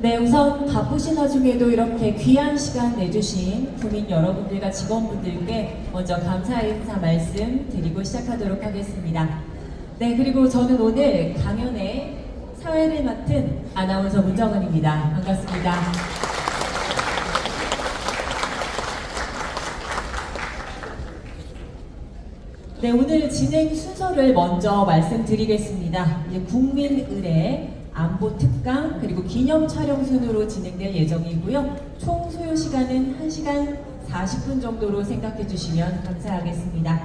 네, 우선 바쁘신 와중에도 이렇게 귀한 시간 내주신 국민 여러분들과 직원분들께 먼저 감사의 인사 말씀 드리고 시작하도록 하겠습니다. 네, 그리고 저는 오늘 강연의 사회를 맡은 아나운서 문정은입니다. 반갑습니다. 네, 오늘 진행 순서를 먼저 말씀드리겠습니다. 국민의례, 안보 특강, 그리고 기념 촬영 순으로 진행될 예정이고요. 총 소요 시간은 1시간 40분 정도로 생각해 주시면 감사하겠습니다.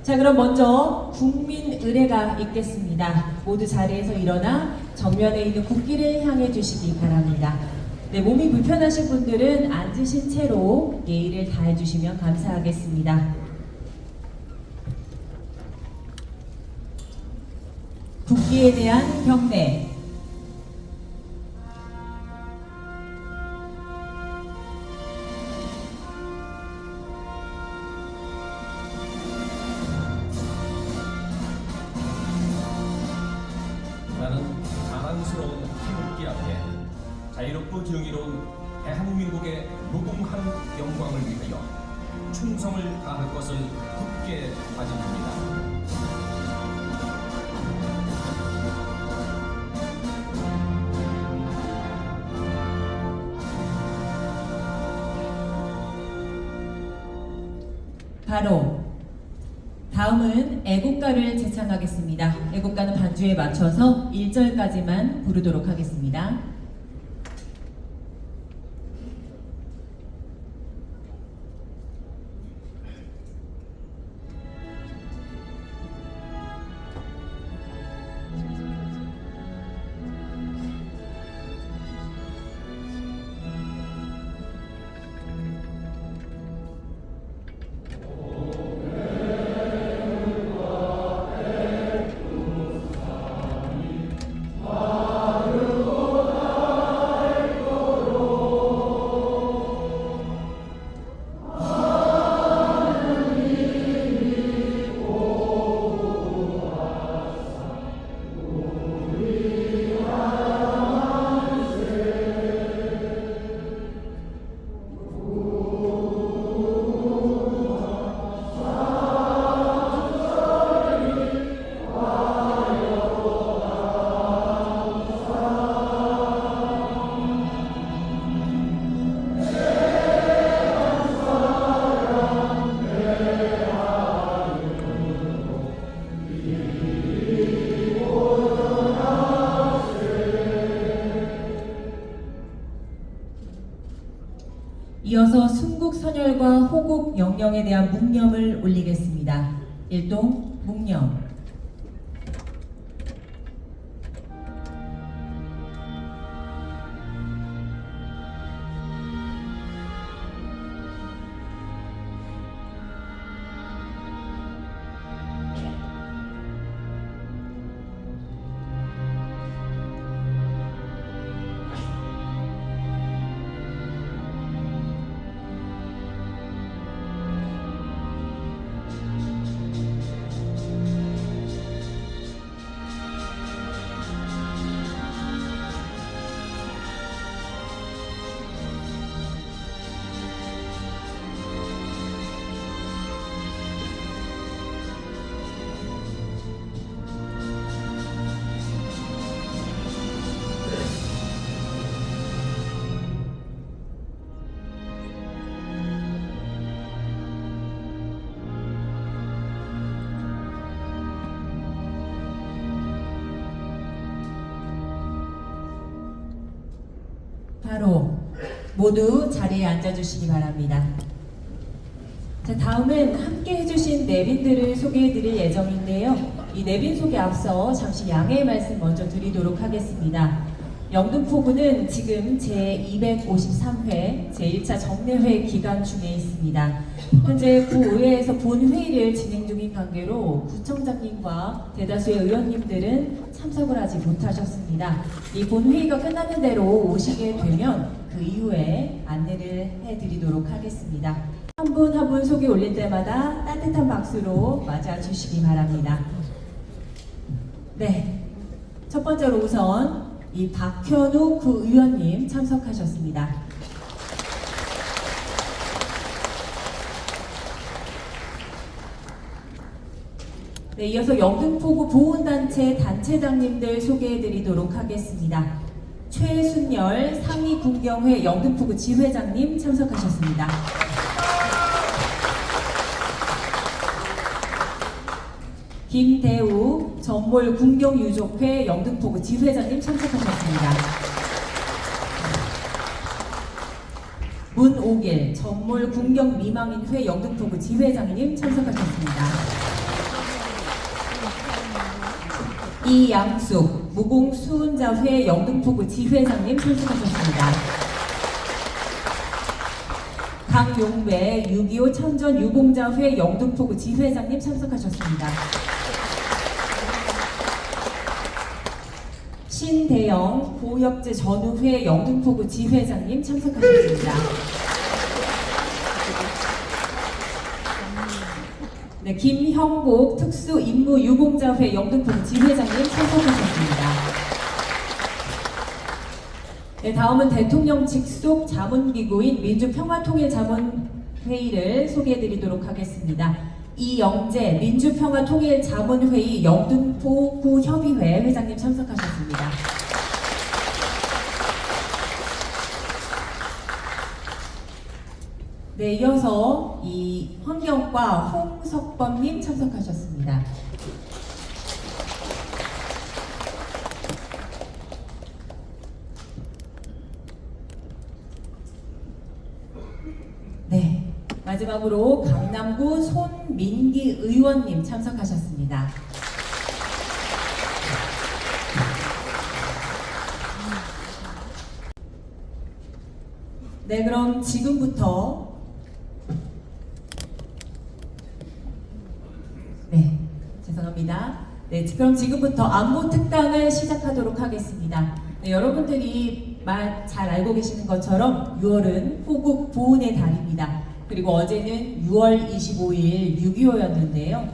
자, 그럼 먼저 국민의례가 있겠습니다. 모두 자리에서 일어나 정면에 있는 국기를 향해 주시기 바랍니다. 네, 몸이 불편하신 분들은 앉으신 채로 예의를 다해 주시면 감사하겠습니다. 국기에 대한 경례. 나는 자랑스러운 태극기 앞에 자유롭고 정의로운 대한민국의 무궁한 영광을 위하여 충성을 다할 것을 굳게 다짐합니다. 바로 다음은 애국가를 제창하겠습니다. 애국가는 반주에 맞춰서 1절까지만 부르도록 하겠습니다. 이어서 순국 선열과 호국 영령에 대한 묵념을 올리겠습니다. 일동 묵념. 바로 모두 자리에 앉아주시기 바랍니다. 자, 다음은 함께 해주신 내빈들을 소개해드릴 예정인데요. 이 내빈 소개 앞서 잠시 양해의 말씀 먼저 드리도록 하겠습니다. 영등포구는 지금 제253회 제1차 정례회 기간 중에 있습니다. 현재 구의회에서 본회의를 진행 중인 관계로 구청장님과 대다수의 의원님들은 참석을 하지 못하셨습니다. 이 본회의가 끝나는 대로 오시게 되면 그 이후에 안내를 해드리도록 하겠습니다. 한 분 한 분 소개 올릴 때마다 따뜻한 박수로 맞아주시기 바랍니다. 네, 첫 번째로 우선 이 박현우 구의원님 참석하셨습니다. 네, 이어서 영등포구 보훈단체 단체장님들 소개해드리도록 하겠습니다. 최순열 상위군경회 영등포구 지회장님 참석하셨습니다. 김대우 전몰 군경유족회 영등포구 지회장님 참석하셨습니다. 문오길 전몰 군경미망인회 영등포구 지회장님 참석하셨습니다. 이양숙 무공수훈자회 영등포구 지회장님 참석하셨습니다. 강용배 6.25 천전유공자회 영등포구 지회장님 참석하셨습니다. 신대영 고역제 전우회 영등포구 지회장님 참석하셨습니다. 네, 김형복 특수임무유공자회 영등포구 지회장님 참석하셨습니다. 네, 다음은 대통령 직속 자문기구인 민주평화통일자문회의를 소개해드리도록 하겠습니다. 이영재 민주평화통일자문회의 영등포구 협의회 회장님 참석하셨습니다. 네, 이어서 이 환경과 홍석범님 참석하셨습니다. 네, 마지막으로 강남구 손민기 의원님 참석하셨습니다. 네, 그럼 지금부터 죄송합니다. 네, 그럼 지금부터 안보 특강을 시작하도록 하겠습니다. 네, 여러분들이 잘 알고 계시는 것처럼 6월은 호국 보훈의 달입니다. 그리고 어제는 6월 25일 6.25였는데요.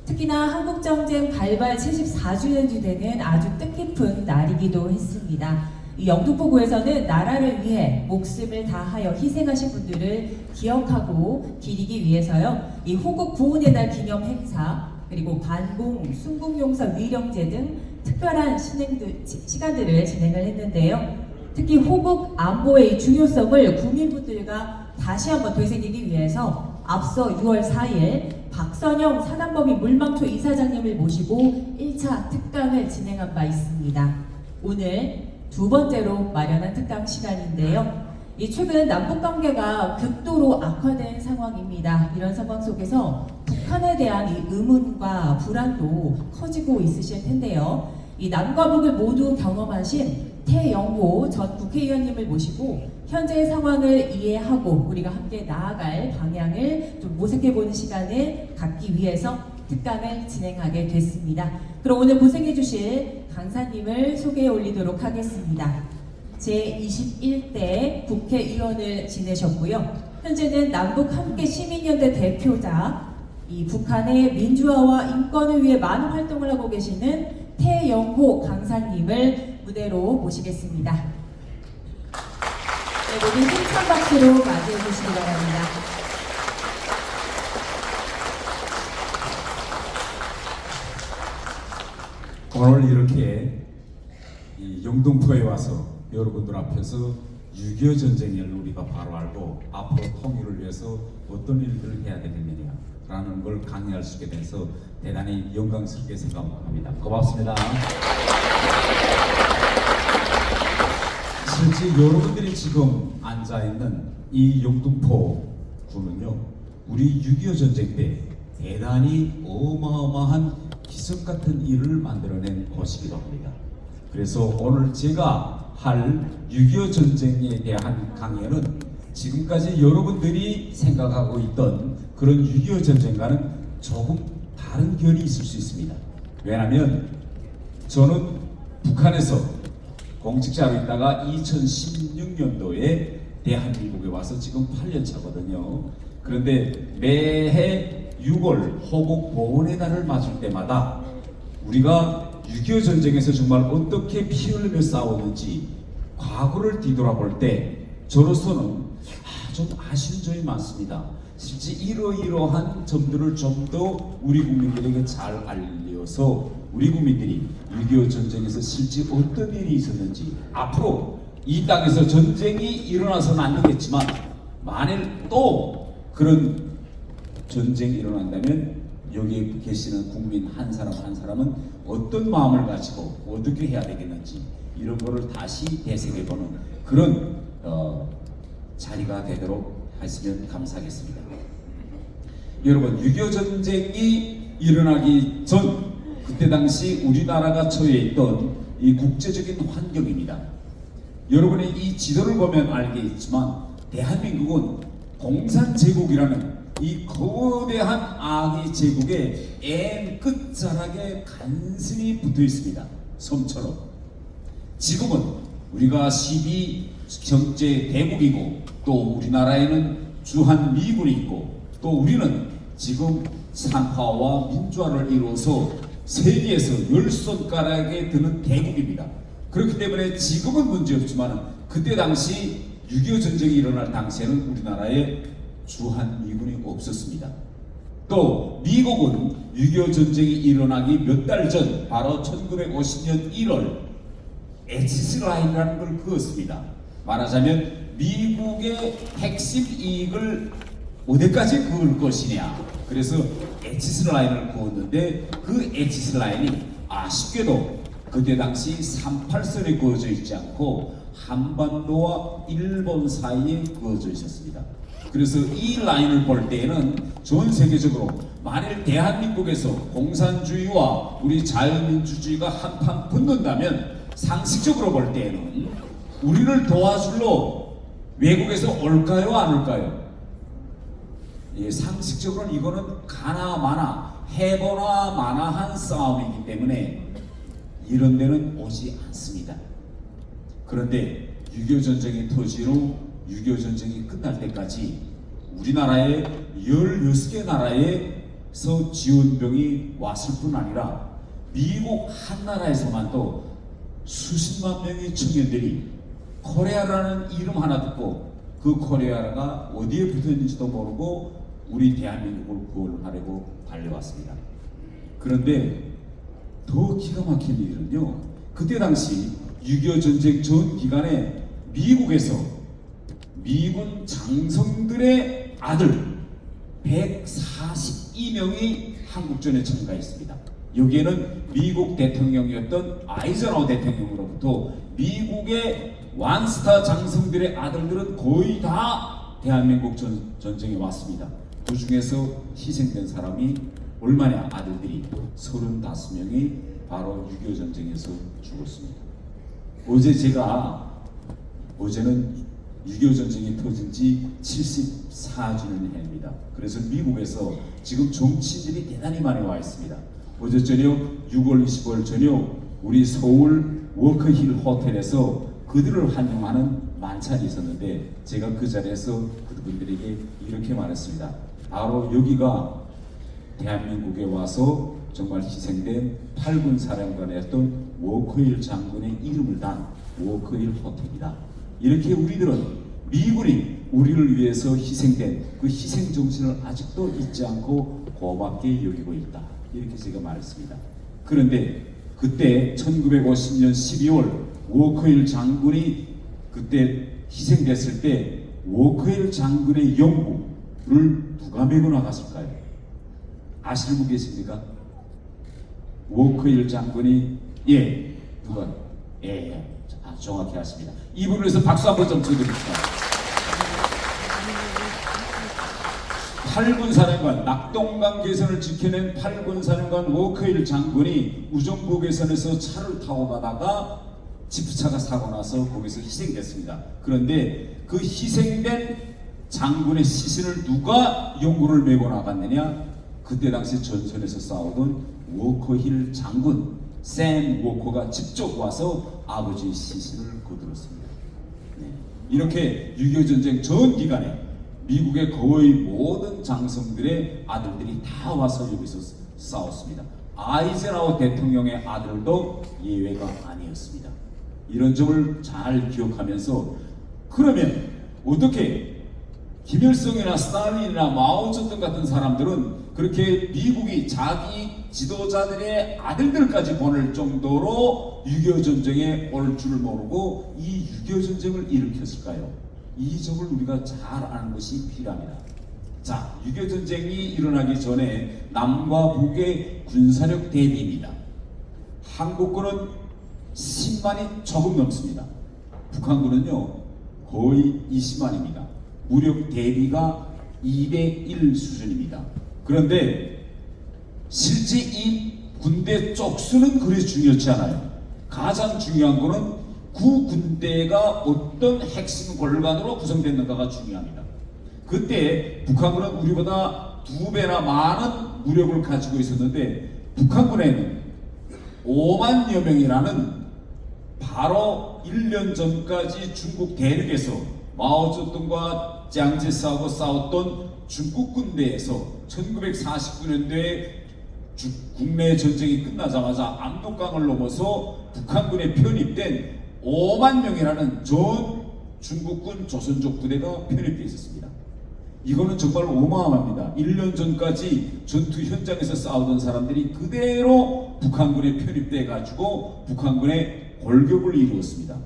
특히나 한국전쟁 발발 74주년이 되는 아주 뜻깊은 날이기도 했습니다. 이 영등포구에서는 나라를 위해 목숨을 다하여 희생하신 분들을 기억하고 기리기 위해서요. 이 호국 보훈의 달 기념 행사 그리고 반공, 순국용사 위령제 등 특별한 시간들을 진행을 했는데요. 특히 호국 안보의 중요성을 국민분들과 다시 한번 되새기기 위해서 앞서 6월 4일 박선영 사단법인 물망초 이사장님을 모시고 1차 특강을 진행한 바 있습니다. 오늘 두 번째로 마련한 특강 시간인데요. 최근 남북관계가 극도로 악화된 상황입니다. 이런 상황 속에서 북한에 대한 이 의문과 불안도 커지고 있으실 텐데요. 이 남과 북을 모두 경험하신 태영호 전 국회의원님을 모시고 현재의 상황을 이해하고 우리가 함께 나아갈 방향을 좀 모색해보는 시간을 갖기 위해서 특강을 진행하게 됐습니다. 그럼 오늘 고생해 주실 강사님을 소개해 올리도록 하겠습니다. 제21대 국회의원을 지내셨고요. 현재는 남북 함께 시민연대 대표자, 이 북한의 민주화와 인권을 위해 많은 활동을 하고 계시는 태영호 강사님을 무대로 모시겠습니다. 네, 모두 힘찬 박수로 맞이해 주시기 바랍니다. 오늘 이렇게 이 영등포에 와서 여러분들 앞에서 6.25 전쟁을 우리가 바로 알고 앞으로 통일을 위해서 어떤 일들을 해야 되겠느냐라는 걸 강의할 수 있게 돼서 대단히 영광스럽게 생각합니다. 고맙습니다. 실제 여러분들이 지금 앉아있는 이 영등포구는요, 우리 6.25 전쟁 때 대단히 어마어마한 기적 같은 일을 만들어낸 곳이기도 합니다. 그래서 오늘 제가 할 6.25 전쟁에 대한 강연은 지금까지 여러분들이 생각하고 있던 그런 6.25 전쟁과는 조금 다른 결이 있을 수 있습니다. 왜냐하면 저는 북한에서 공직자로 있다가 2016년도에 대한민국에 와서 지금 8년 차거든요. 그런데 매해 6월 호국 보훈의 달을 맞을 때마다 우리가 6.25 전쟁에서 정말 어떻게 피 흘리며 싸웠는지 과거를 뒤돌아볼 때 저로서는 좀 아쉬운 점이 많습니다. 실제 이러이러한 점들을 좀 더 우리 국민들에게 잘 알려서 우리 국민들이 6.25 전쟁에서 실제 어떤 일이 있었는지, 앞으로 이 땅에서 전쟁이 일어나서는 안 되겠지만 만일 또 그런 전쟁이 일어난다면 여기에 계시는 국민 한 사람 한 사람은 어떤 마음을 가지고 어떻게 해야 되겠는지, 이런 거를 다시 되새겨보는 그런 자리가 되도록 하시면 감사하겠습니다. 여러분, 6.25 전쟁이 일어나기 전 그때 당시 우리나라가 처해 있던 이 국제적인 환경입니다. 여러분이 이 지도를 보면 알겠지만 대한민국은 공산제국이라는 이 거대한 악의 제국의 맨 끝자락에 간신히 붙어 있습니다. 섬처럼. 지금은 우리가 12 경제 대국이고 또 우리나라에는 주한 미군이 있고 또 우리는 지금 산화와 민주화를 이루어서 세계에서 10손가락에 드는 대국입니다. 그렇기 때문에 지금은 문제없지만 그때 당시 6.25 전쟁이 일어날 당시에는 우리나라에 주한 미군이 없었습니다. 또 미국은 6.25 전쟁이 일어나기 몇 달 전 바로 1950년 1월 엑시스 라인이라는 걸 그었습니다. 말하자면 미국의 핵심 이익을 어디까지 그을 것이냐. 그래서 엑시스 라인을 그었는데 그 엑시스 라인이 아쉽게도 그때 당시 38선에 그어져 있지 않고 한반도와 일본 사이에 그어져 있었습니다. 그래서 이 라인을 볼 때에는 전 세계적으로 만일 대한민국에서 공산주의와 우리 자유민주주의가 한판 붙는다면 상식적으로 볼 때에는 우리를 도와주러 외국에서 올까요 안 올까요? 예, 상식적으로는 이거는 가나 마나 해보나 마나한 싸움이기 때문에 이런 데는 오지 않습니다. 그런데 6.25 전쟁이 터진 후 6.25 전쟁이 끝날 때까지 우리나라에 16개 나라에서 지원병이 왔을 뿐 아니라 미국 한 나라에서만도 수십만 명의 청년들이 코레아라는 이름 하나 듣고 그 코레아가 어디에 붙어있는지도 모르고 우리 대한민국을 구원하려고 달려왔습니다. 그런데 더 기가 막힌 일은요, 그때 당시 6.25 전쟁 전 기간에 미국에서 미군 장성들의 아들 142명이 한국전에 참가했습니다. 여기에는 미국 대통령이었던 아이젠하워 대통령으로부터 미국의 완스타 장성들의 아들들은 거의 다 대한민국 전쟁에 왔습니다. 그 중에서 희생된 사람이 얼마냐? 아들들이 35명이 바로 6.25 전쟁에서 죽었습니다. 어제는 6.25 전쟁이 터진 지 74주년 해입니다. 그래서 미국에서 지금 정치인들이 대단히 많이 와 있습니다. 어제 저녁 6월 25일 저녁 우리 서울 워크힐 호텔에서 그들을 환영하는 만찬이 있었는데 제가 그 자리에서 그분들에게 이렇게 말했습니다. 바로 여기가 대한민국에 와서 정말 희생된 8군 사령관이었던 워크힐 장군의 이름을 단 워크힐 호텔이다. 이렇게 우리들은 미군이 우리를 위해서 희생된 그 희생 정신을 아직도 잊지 않고 고맙게 여기고 있다. 이렇게 제가 말했습니다. 그런데 그때 1950년 12월 워크힐 장군이 그때 희생됐을 때 워크힐 장군의 영구를 누가 메고 나갔을까요? 아시는 분 계십니까? 워크힐 장군이 누가 정확히 아십니다. 이분을 위해서 박수 한번 좀 쳐드립시다. 8군 사령관, 낙동강 개선을 지켜낸 8군 사령관 워크힐 장군이 우정부 개선에서 차를 타고 가다가 지프차가 사고 나서 거기서 희생됐습니다. 그런데 그 희생된 장군의 시신을 누가 용구를 메고 나갔느냐? 그때 당시 전선에서 싸우던 워커힐 장군 샘 워커가 직접 와서 아버지의 시신을 거두었습니다. 이렇게 6.25 전쟁 전 기간에 미국의 거의 모든 장성들의 아들들이 다 와서 여기서 싸웠습니다. 아이젠하워 대통령의 아들도 예외가 아니었습니다. 이런 점을 잘 기억하면서 그러면 어떻게 김일성이나 스탈린이나 마오쩌둥 같은 사람들은 그렇게 미국이 자기 지도자들의 아들들까지 보낼 정도로 6.25 전쟁에 올 줄 모르고 이 6.25 전쟁을 일으켰을까요? 이 점을 우리가 잘 아는 것이 필요합니다. 자, 6.25 전쟁이 일어나기 전에 남과 북의 군사력 대비입니다. 한국군은 10만이 조금 넘습니다. 북한군은요 거의 20만입니다. 무력 대비가 2대1 수준입니다. 그런데 실제 이 군대 쪽수는 그리 중요치 않아요. 가장 중요한 것은 그 군대가 어떤 핵심 골간으로 구성됐는가가 중요합니다. 그때 북한군은 우리보다 2배나 많은 무력을 가지고 있었는데 북한군에는 5만여 명이라는 바로 1년 전까지 중국 대륙에서 마오쩌둥과 짱제스하고 싸웠던 중국 군대에서 1949년도에 국내 전쟁이 끝나자마자 압록강을 넘어서 북한군에 편입된 5만 명이라는 전 중국군 조선족 부대가 편입되어 있었습니다. 이거는 정말 어마어마합니다. 1년 전까지 전투 현장에서 싸우던 사람들이 그대로 북한군에 편입돼 가지고 북한군의 골격을 이루었습니다.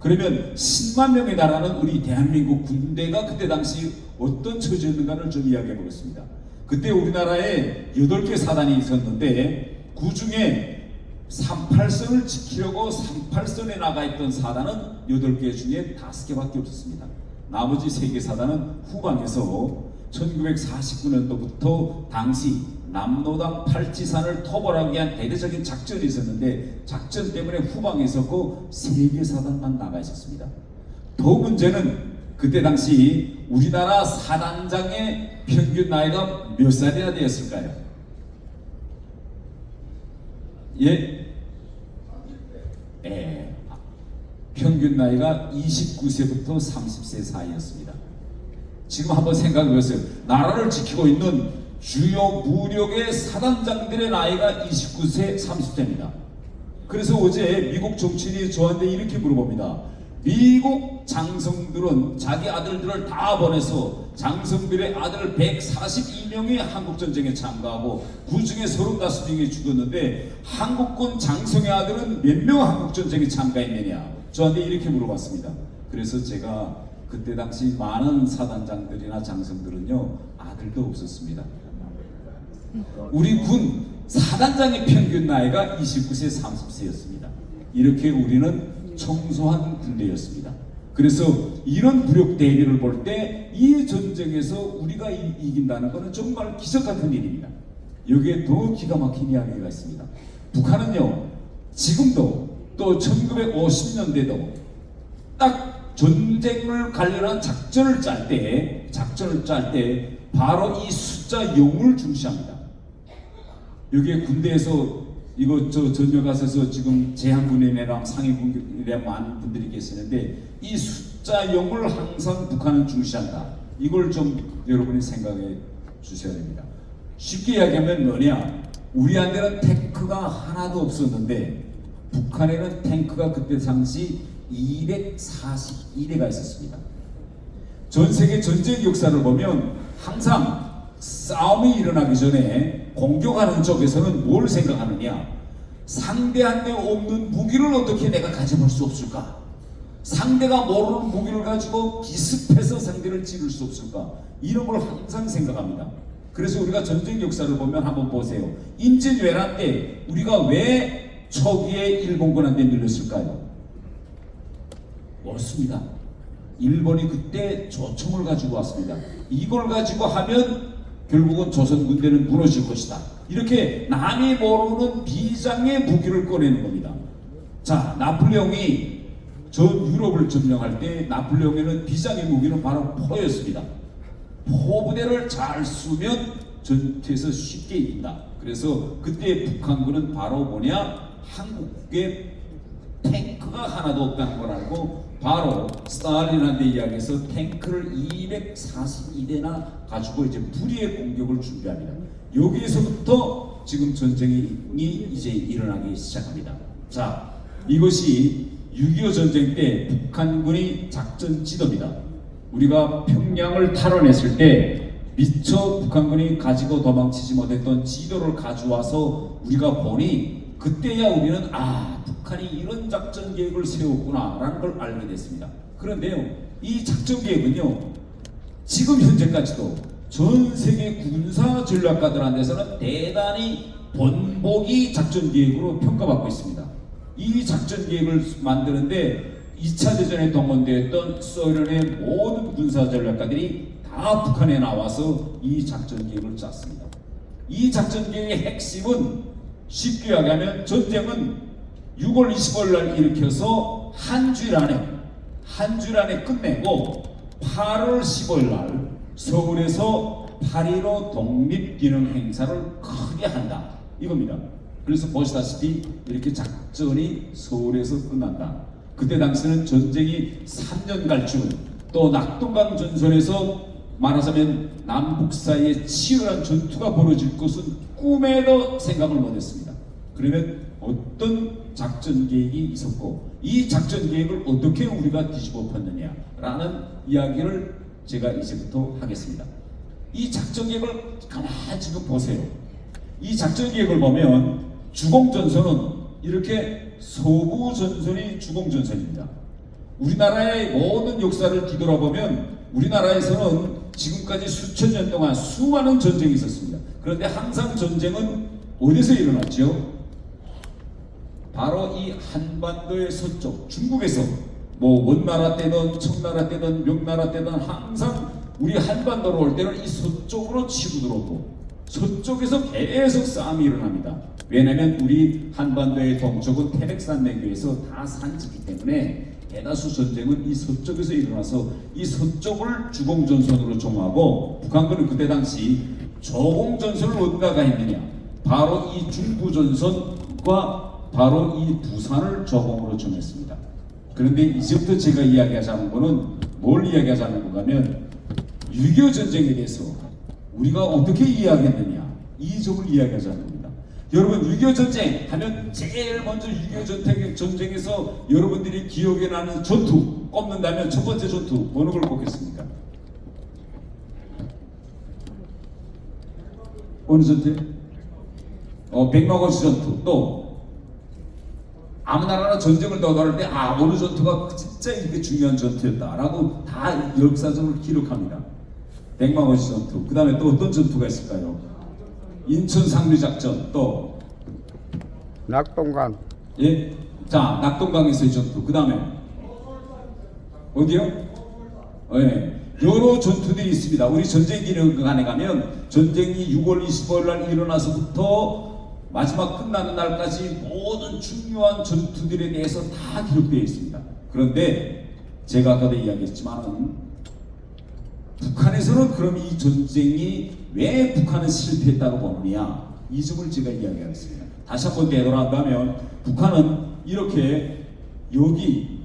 그러면 10만 명에 달하는 우리 대한민국 군대가 그때 당시 어떤 처지였는가를 좀 이야기해 보겠습니다. 그때 우리나라에 8개 사단이 있었는데 그 중에 38선을 지키려고 38선에 나가 있던 사단은 8개 중에 5개밖에 없었습니다. 나머지 3개 사단은 후방에서 1949년도부터 당시 남노당 팔지산을 토벌하기 위한 대대적인 작전이 있었는데 작전 때문에 후방에 있었고 3개 사단만 나가 있었습니다. 더 문제는 그때 당시 우리나라 사단장의 평균 나이가 몇 살이나 되었을까요? 예? 평균 나이가 29세부터 30세 사이였습니다. 지금 한번 생각해 보세요. 나라를 지키고 있는 주요 무력의 사단장들의 나이가 29세, 30세입니다. 그래서 어제 미국 정치인이 저한테 이렇게 물어봅니다. 미국 장성들은 자기 아들들을 다 보내서 장성들의 아들 142명이 한국전쟁에 참가하고 그 중에 35명이 죽었는데 한국군 장성의 아들은 몇 명 한국전쟁에 참가했느냐 저한테 이렇게 물어봤습니다. 그래서 제가 그때 당시 많은 사단장들이나 장성들은요 아들도 없었습니다. 우리 군 사단장의 평균 나이가 29세 30세였습니다. 이렇게 우리는 청소한 군대였습니다. 그래서 이런 무력 대비를 볼 때 이 전쟁에서 우리가 이긴다는 것은 정말 기적 같은 일입니다. 여기에 더 기가 막힌 이야기가 있습니다. 북한은요 지금도 또 1950년대도 딱 전쟁을 관련한 작전을 짤 때 바로 이 숫자 0을 중시합니다. 여기에 군대에서 이거 전역하셔서 지금 제한군인이랑 상위군인이랑 많은 분들이 계시는데 이 숫자 0을 항상 북한은 중시한다. 이걸 좀 여러분이 생각해 주셔야 됩니다. 쉽게 이야기하면 뭐냐? 우리한테는 탱크가 하나도 없었는데 북한에는 탱크가 그때 당시 242대가 있었습니다. 전 세계 전쟁 역사를 보면 항상 싸움이 일어나기 전에 공격하는 쪽에서는 뭘 생각하느냐? 상대한테 없는 무기를 어떻게 내가 가져볼 수 없을까? 상대가 모르는 무기를 가지고 기습해서 상대를 찌를 수 없을까? 이런 걸 항상 생각합니다. 그래서 우리가 전쟁 역사를 보면 한번 보세요. 임진왜란 때 우리가 왜 초기에 일본군한테 밀렸을까요? 옳습니다. 일본이 그때 조총을 가지고 왔습니다. 이걸 가지고 하면 결국은 조선 군대는 무너질 것이다. 이렇게 남이 모르는 비장의 무기를 꺼내는 겁니다. 자, 나폴레옹이 전 유럽을 점령할 때 나폴레옹에는 비장의 무기는 바로 포였습니다. 포부대를 잘 쏘면 전투에서 쉽게 이긴다. 그래서 그때 북한군은 바로 뭐냐? 한국의 탱크가 하나도 없다는 걸 알고 바로 스탈린한테 이야기해서 탱크를 242대나 가지고 이제 불의의 공격을 준비합니다. 여기에서부터 지금 전쟁이 이제 일어나기 시작합니다. 자, 이것이 6.25 전쟁 때 북한군이 작전 지도입니다. 우리가 평양을 탈환했을 때 미처 북한군이 가지고 도망치지 못했던 지도를 가져와서 우리가 보니 그때야 우리는 북한이 이런 작전 계획을 세웠구나 라는 걸 알게 됐습니다. 그런데요, 이 작전 계획은요, 지금 현재까지도 전 세계 군사 전략가들한테서는 대단히 본보기 작전 계획으로 평가받고 있습니다. 이 작전 계획을 만드는데 2차 대전에 동원되었던 소련의 모든 군사 전략가들이 다 북한에 나와서 이 작전 계획을 짰습니다. 이 작전 계획의 핵심은 쉽게 이야기하면 전쟁은 6월 25일 날 일으켜서 한 주일 안에 끝내고 8월 15일 날 서울에서 8.15 독립기념 행사를 크게 한다, 이겁니다. 그래서 보시다시피 이렇게 작전이 서울에서 끝난다. 그때 당시는 전쟁이 3년 갈 줄, 또 낙동강 전선에서 말하자면 남북 사이에 치열한 전투가 벌어질 것은 꿈에도 생각을 못했습니다. 그러면 어떤 작전 계획이 있었고 이 작전 계획을 어떻게 우리가 뒤집어 폈느냐라는 이야기를 제가 이제부터 하겠습니다. 이 작전 계획을 가만히 지금 보세요. 이 작전 계획을 보면 주공전선은 이렇게 서부전선이 주공전선입니다. 우리나라의 모든 역사를 뒤돌아보면 우리나라에서는 지금까지 수천 년 동안 수많은 전쟁이 있었습니다. 그런데 항상 전쟁은 어디서 일어났죠? 바로 이 한반도의 서쪽, 중국에서 원나라 때든 청나라 때든 명나라 때든 항상 우리 한반도로 올 때는 이 서쪽으로 치고 들어오고 서쪽에서 계속 싸움이 일어납니다. 왜냐하면 우리 한반도의 동쪽은 태백산맥에서 다 산지기 때문에 대다수 전쟁은 이 서쪽에서 일어나서 이 서쪽을 주공전선으로 정하고 북한군은 그때 당시 조공전선을 어디다가 했느냐, 바로 이 중부전선과 바로 이 부산을 조공으로 정했습니다. 그런데 이제부터 제가 이야기하자는 거는 뭘 이야기하자는 건가 하면 6.25 전쟁에 대해서 우리가 어떻게 이야기했느냐, 이 점을 이야기하자는 겁니다. 여러분, 6.25 전쟁 하면 제일 먼저 6.25 전쟁에서 여러분들이 기억에 나는 전투 꼽는다면 첫 번째 전투 어느 걸 꼽겠습니까? 어느 전투? 백마고시 전투. 또 아무 나라나 전쟁을 떠나갈 때 어느 전투가 진짜 이게 중요한 전투였다라고 다 역사적으로 기록합니다. 백마고시 전투. 그 다음에 또 어떤 전투가 있을까요? 인천 상류작전. 또 낙동강. 예, 자, 낙동강에서의 전투. 그 다음에 어디요? 예, 여러 전투들이 있습니다. 우리 전쟁기념관에 가면 전쟁이 6월 25일 날 일어나서부터 마지막 끝나는 날까지 모든 중요한 전투들에 대해서 다 기록되어 있습니다. 그런데 제가 아까도 이야기했지만 북한에서는 그럼 이 전쟁이 왜 북한은 실패했다고 보느냐, 이 점을 제가 이야기하겠습니다. 다시 한번 되돌아가면 북한은 이렇게 여기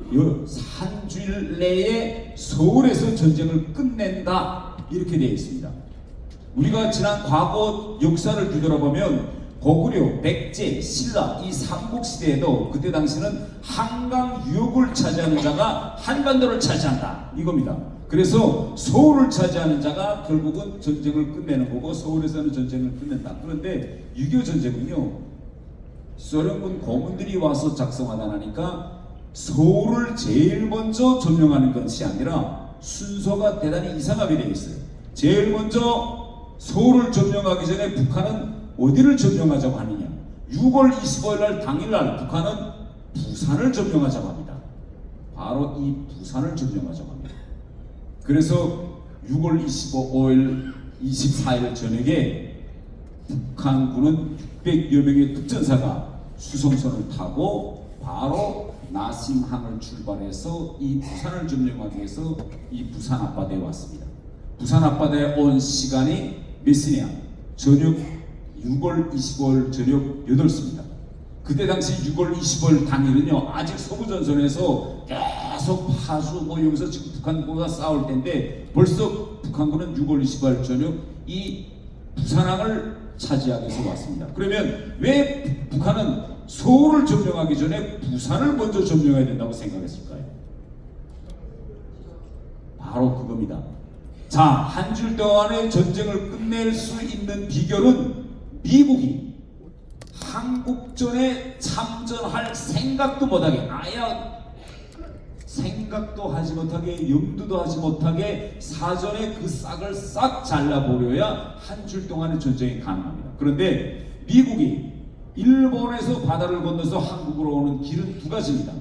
한 주일 내에 서울에서 전쟁을 끝낸다, 이렇게 되어 있습니다. 우리가 지난 과거 역사를 뒤돌아보면 고구려, 백제, 신라 이 삼국시대에도 그때 당시는 한강 유역을 차지하는 자가 한반도를 차지한다, 이겁니다. 그래서 서울을 차지하는 자가 결국은 전쟁을 끝내는 거고 서울에서는 전쟁을 끝낸다. 그런데 6.25 전쟁은요, 소련군 고문들이 와서 작성하다 나니까 서울을 제일 먼저 점령하는 것이 아니라 순서가 대단히 이상하게 되어 있어요. 제일 먼저 서울을 점령하기 전에 북한은 어디를 점령하자고 하느냐, 6월 25일 날 당일날 북한은 부산을 점령하자고 합니다. 바로 이 부산을 점령하자고 합니다. 그래서 6월 25일, 24일 저녁에 북한군은 600여 명의 특전사가 수송선을 타고 바로 나심항을 출발해서 이 부산을 점령하기 위해서 이 부산 앞바다에 왔습니다. 부산 앞바다에 온 시간이 몇 시냐? 저녁 6월 25일 저녁 8시입니다. 그때 당시 6월 25일 당일은요, 아직 서부전선에서 계속 파주 여기서 지금 북한군과 싸울 때인데 벌써 북한군은 6월 25일 저녁 이 부산항을 차지하기 위해서 왔습니다. 그러면 왜 북한은 서울을 점령하기 전에 부산을 먼저 점령해야 된다고 생각했을까요? 바로 그겁니다. 자, 한 줄 동안의 전쟁을 끝낼 수 있는 비결은 미국이 한국전에 참전할 생각도 못하게, 아예 생각도 하지 못하게, 염두도 하지 못하게 사전에 그 싹을 싹 잘라버려야 한 줄 동안의 전쟁이 가능합니다. 그런데 미국이 일본에서 바다를 건너서 한국으로 오는 길은 두 가지입니다.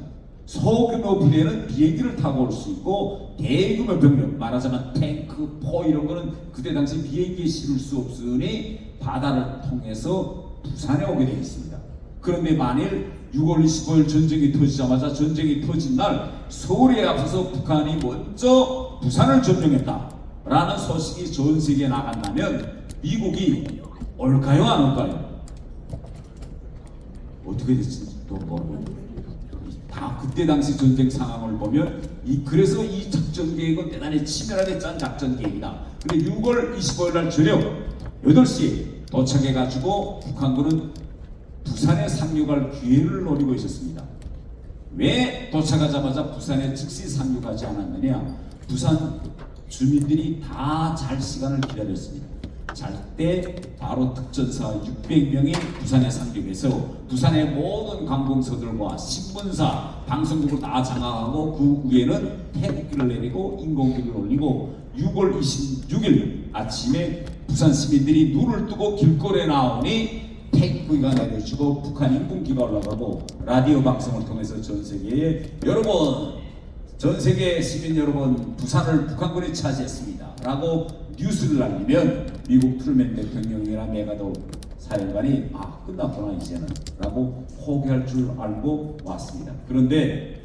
소규모 부대는 비행기를 타고 올 수 있고, 대규모 병력, 말하자면 탱크, 포 이런 거는 그때 당시 비행기에 실을 수 없으니 바다를 통해서 부산에 오게 되어 있습니다. 그런데 만일 6월 25일 전쟁이 터지자마자, 전쟁이 터진 날 서울에 앞서서 북한이 먼저 부산을 점령했다라는 소식이 전 세계에 나간다면 미국이 올까요, 안 올까요? 어떻게 됐을지도 모르고, 다 그때 당시 전쟁 상황을 보면 그래서 이 작전 계획은 대단히 치밀하게 짠 작전 계획이다. 근데 6월 25일 날 저녁 8시에 도착해가지고 북한군은 부산에 상륙할 기회를 노리고 있었습니다. 왜 도착하자마자 부산에 즉시 상륙하지 않았느냐? 부산 주민들이 다 잘 시간을 기다렸습니다. 잘 때 바로 특전사 600명이 부산에 상륙해서 부산의 모든 관공서들과 신문사, 방송국을 다 장악하고 그 위에는 태극기를 내리고 인공기를 올리고 6월 26일 아침에 부산 시민들이 눈을 뜨고 길거리에 나오니 탱크가 내려주고 북한 인공기가 올라가고 라디오 방송을 통해서 전 세계에 여러분, 전 세계 시민 여러분, 부산을 북한군이 차지했습니다 라고 뉴스를 날리면 미국 트루먼 대통령이나 메가더 사령관이 끝났구나 이제는 라고 포기할 줄 알고 왔습니다. 그런데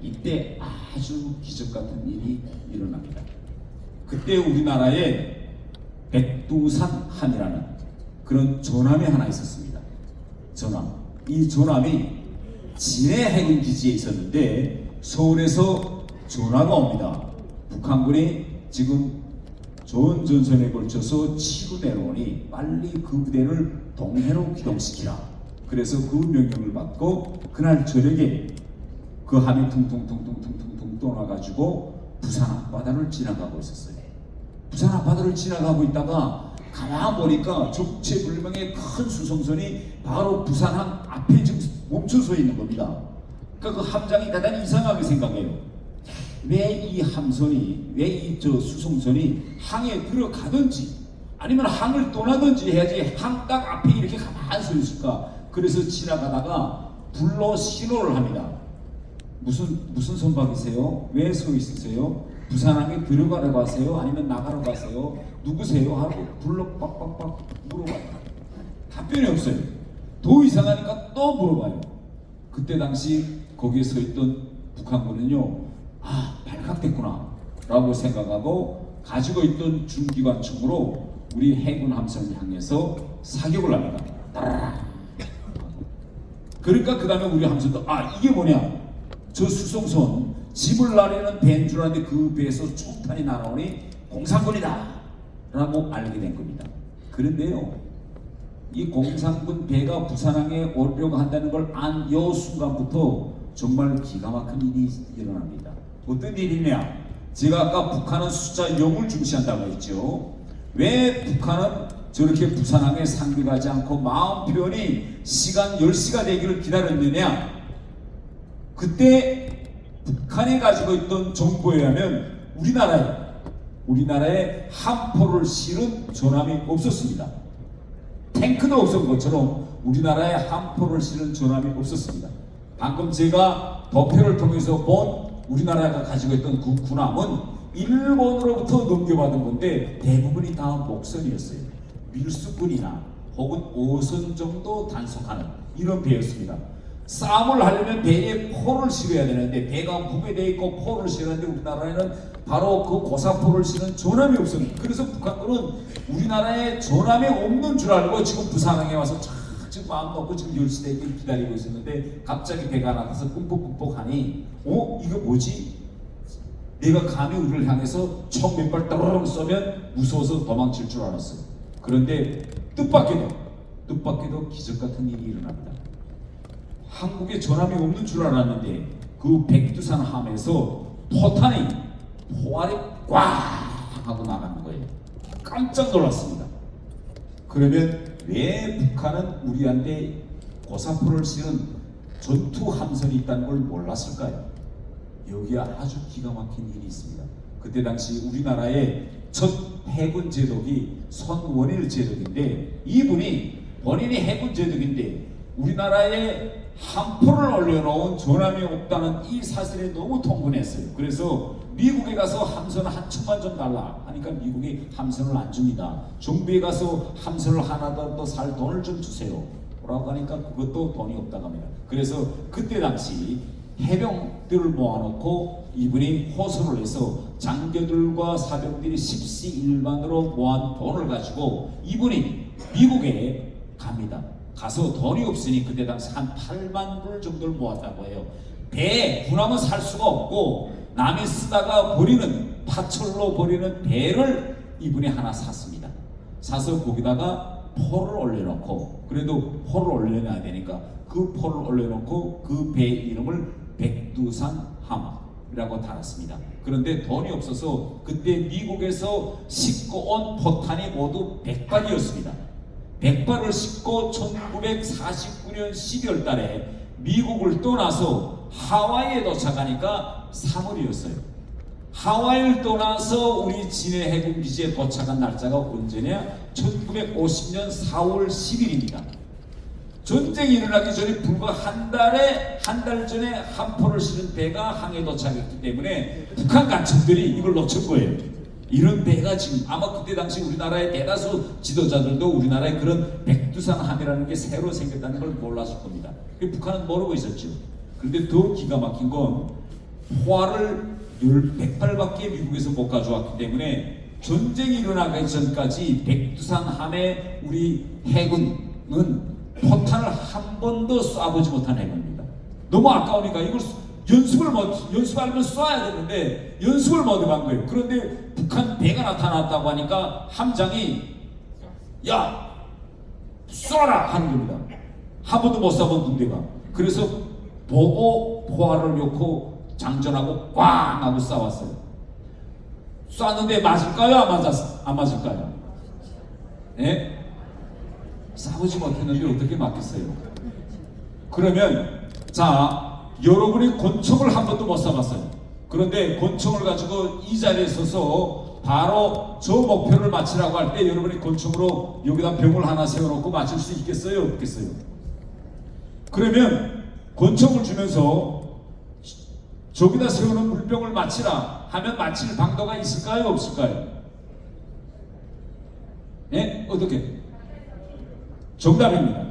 이때 아주 기적 같은 일이 일어납니다. 그때 우리나라에 백두산함이라는 그런 전함이 하나 있었습니다. 전함. 이 전함이 진해 해군 기지에 있었는데 서울에서 전화가 옵니다. 북한군이 지금 좋은 전선에 걸쳐서 치고 내려오니 빨리 그 부대를 동해로 기동시키라. 그래서 그 명령을 받고 그날 저녁에 그 함이 퉁퉁퉁퉁퉁퉁 떠나가지고 부산 앞바다를 지나가고 있었어요. 부산 앞바다를 지나가고 있다가 가만 보니까 적재불명의 큰 수송선이 바로 부산항 앞에 지금 멈춰서 있는 겁니다. 그러니까 그 함장이 대단히 이상하게 생각해요. 왜 이 함선이, 왜 이 수송선이 항에 들어가든지 아니면 항을 떠나든지 해야지 항 딱 앞에 이렇게 가만히 서 있을까? 그래서 지나가다가 불러 신호를 합니다. 무슨 선박이세요? 왜 서 있으세요? 부산항에 들어가려고 하세요? 아니면 나가려고 하세요? 누구세요? 하고 불러 빡빡빡 물어봐요. 답변이 없어요. 더 이상하니까 또 물어봐요. 그때 당시 거기에 서 있던 북한군은요, 발각됐구나 라고 생각하고 가지고 있던 중기관총으로 우리 해군 함선을 향해서 사격을 합니다. 그러니까 그 다음에 우리 함선도 이게 뭐냐, 저 수송선 짐을 나르는 배인 줄 알았는데 그 배에서 총탄이 날아오니 공산군이다 라고 알게 된 겁니다. 그런데요, 이 공산군 배가 부산항에 오려고 한다는 걸 안 요 순간부터 정말 기가 막힌 일이 일어납니다. 어떤 일이냐? 제가 아까 북한은 숫자 0을 중시한다고 했죠. 왜 북한은 저렇게 부산항에 상륙하지 않고 마음 표현이 시간 10시가 되기를 기다렸느냐? 그때 북한이 가지고 있던 정보에 의하면 우리나라에 함포를 실은 전함이 없었습니다. 탱크도 없었던 것처럼 우리나라에 함포를 실은 전함이 없었습니다. 방금 제가 도표를 통해서 본 우리나라가 가지고 있던 그 군함은 일본으로부터 넘겨받은 건데 대부분이 다 목선이었어요. 밀수군이나 혹은 5선 정도 단속하는 이런 배였습니다. 싸움을 하려면 배에 포를 실어야 되는데 배가 무게되어 있고 포를 실었는데 우리나라에는 바로 그 고사포를 실은 전함이 없습니다. 그래서 북한군은 우리나라에 전함이 없는 줄 알고 지금 부산항에 와서 지금 마음 먹고 지금 10시 되길 기다리고 있었는데 갑자기 배가 나타서 끔뻑끔뻑 하니 이거 뭐지? 내가 감히 우리를 향해서 총 몇 발 따르릉 쏘면 무서워서 도망칠 줄 알았어요. 그런데 뜻밖에도 기적 같은 일이 일어납니다. 한국에 전함이 없는 줄 알았는데 그 백두산 함에서 포탄이 포알이 꽝 하고 나가는 거예요. 깜짝 놀랐습니다. 그러면 왜 북한은 우리한테 고사포를 실은 전투 함선이 있다는 걸 몰랐을까요? 여기에 아주 기가 막힌 일이 있습니다. 그때 당시 우리나라의 첫 해군 제독이 손원일 제독인데, 이분이 본인이 해군 제독인데 우리나라에 함포를 올려놓은 전함이 없다는 이 사실에 너무 통분했어요. 그래서 미국에 가서 함선을 한 척만 좀 달라 하니까 미국이 함선을 안 줍니다. 정부에 가서 함선을 하나 더 살 돈을 좀 주세요 라고 하니까 그것도 돈이 없다고 합니다. 그래서 그때 당시 해병들을 모아놓고 이분이 호소를 해서 장교들과 사병들이 십시일반으로 모은 돈을 가지고 이분이 미국에 갑니다. 가서 돈이 없으니 그때 당시 한 8만 불 정도를 모았다고 해요. 배에 군함은 살 수가 없고 남이 쓰다가 버리는, 파철로 버리는 배를 이분이 하나 샀습니다. 사서 거기다가 포를 올려놓고, 그래도 포를 올려놔야 되니까 그 포를 올려놓고 그 배 이름을 백두산함이라고 달았습니다. 그런데 돈이 없어서 그때 미국에서 싣고 온 포탄이 모두 100발이었습니다. 100발을 싣고 1949년 12월 달에 미국을 떠나서 하와이에 도착하니까 3월이었어요. 하와이를 떠나서 우리 진해 해군기지에 도착한 날짜가 언제냐? 1950년 4월 10일입니다. 전쟁이 일어나기 전에 불과 한 달 전에 함포를 실은 배가 항해에 도착했기 때문에 북한 간첩들이 이걸 놓친 거예요. 이런 배가 지금 아마 그때 당시 우리나라의 대다수 지도자들도 우리나라에 그런 백두산함이라는 게 새로 생겼다는 걸 몰랐을 겁니다. 북한은 모르고 있었죠. 그런데 더 기가 막힌 건 포알을 100발밖에 미국에서 못 가져왔기 때문에 전쟁이 일어나기 전까지 백두산함에 우리 해군은 포탄을 한 번도 쏴보지 못한 해군입니다. 너무 아까우니까 이걸 연습하려면 쏴야 되는데 연습을 못 해본 거예요. 그런데 북한 배가 나타났다고 하니까 함장이 야 쏴라 하는 겁니다. 한 번도 못 쏴본 군대가. 그래서 보고 포알을 놓고 장전하고 꽝 하고 쏴왔어요. 쐈는데 맞을까요? 안 맞을까요? 네? 쏴보지 못했는데 어떻게 맞겠어요? 그러면 자, 여러분이 권총을 한 번도 못 쏴봤어요. 그런데 권총을 가지고 이 자리에 서서 바로 저 목표를 맞추라고 할 때 여러분이 권총으로 여기다 병을 하나 세워놓고 맞출 수 있겠어요? 없겠어요? 그러면 권총을 주면서 저기다 세우는 물병을 맞히라 하면 맞힐 방도가 있을까요? 없을까요? 예? 어떻게? 정답입니다.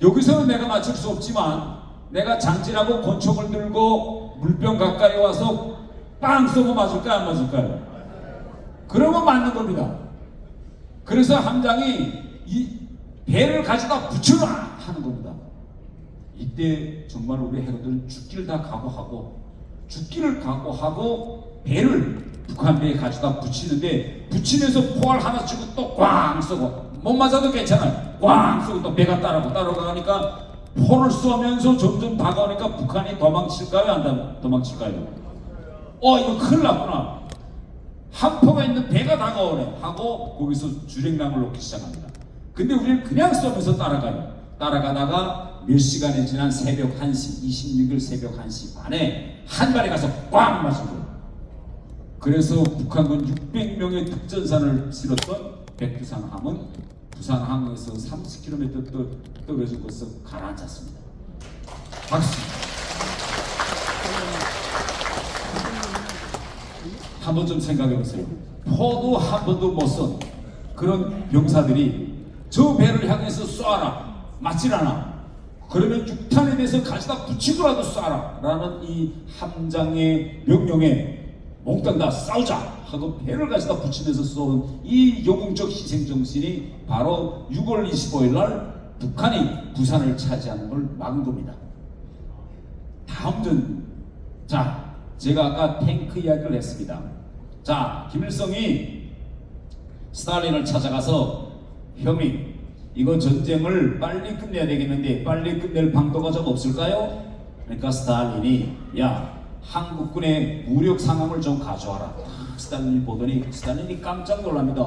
여기서는 내가 맞출 수 없지만 내가 장진하고 권총을 들고 물병 가까이 와서 빵 쏘고 맞을까요? 안 맞을까요? 그러면 맞는 겁니다. 그래서 함장이 이 배를 가져다 붙여라 하는 겁니다. 이때 정말 우리 해군들은 죽기를 다 각오하고 배를 북한 배에 가져다 붙이는데 붙이면서 포알 하나 치고 또 꽝 쏘고 못 맞아도 괜찮아요. 꽝 쏘고 또 배가 따라가니까 포를 쏘면서 점점 다가오니까 북한이 도망칠까요? 안 도망칠까요? 이거 큰일 났구나. 함포가 있는 배가 다가오네 하고 거기서 주랭랑을 놓기 시작합니다. 근데 우리는 그냥 쏘면서 따라가다가 몇 시간이 지난 새벽 1시, 26일 새벽 1시 반에 한 발에 가서 꽝 맞은 거예요. 그래서 북한군 600명의 특전사를 실었던 백두산함은 부산항에서 30km 떨어진 곳에서 가라앉았습니다. 박수. 한 번 좀 생각해 보세요. 포도 한 번도 못 쏜 그런 병사들이 저 배를 향해서 쏴라. 맞질 않아. 그러면 육탄에 대해서 가져다 붙이더라도 쏴라 라는 이 함장의 명령에 몽땅 다 싸우자 하고 배를 가져다 붙이면서 쏘는 이 영웅적 희생정신이 바로 6월 25일 날 북한이 부산을 차지하는 걸 막은 겁니다. 다음 전, 자, 제가 아까 탱크 이야기를 했습니다. 자, 김일성이 스탈린을 찾아가서 형님, 이거 전쟁을 빨리 끝내야 되겠는데 빨리 끝낼 방도가 좀 없을까요? 그러니까 스탈린이 야, 한국군의 무력 상황을 좀 가져와라. 스탈린이 보더니 스탈린이 깜짝 놀랍니다.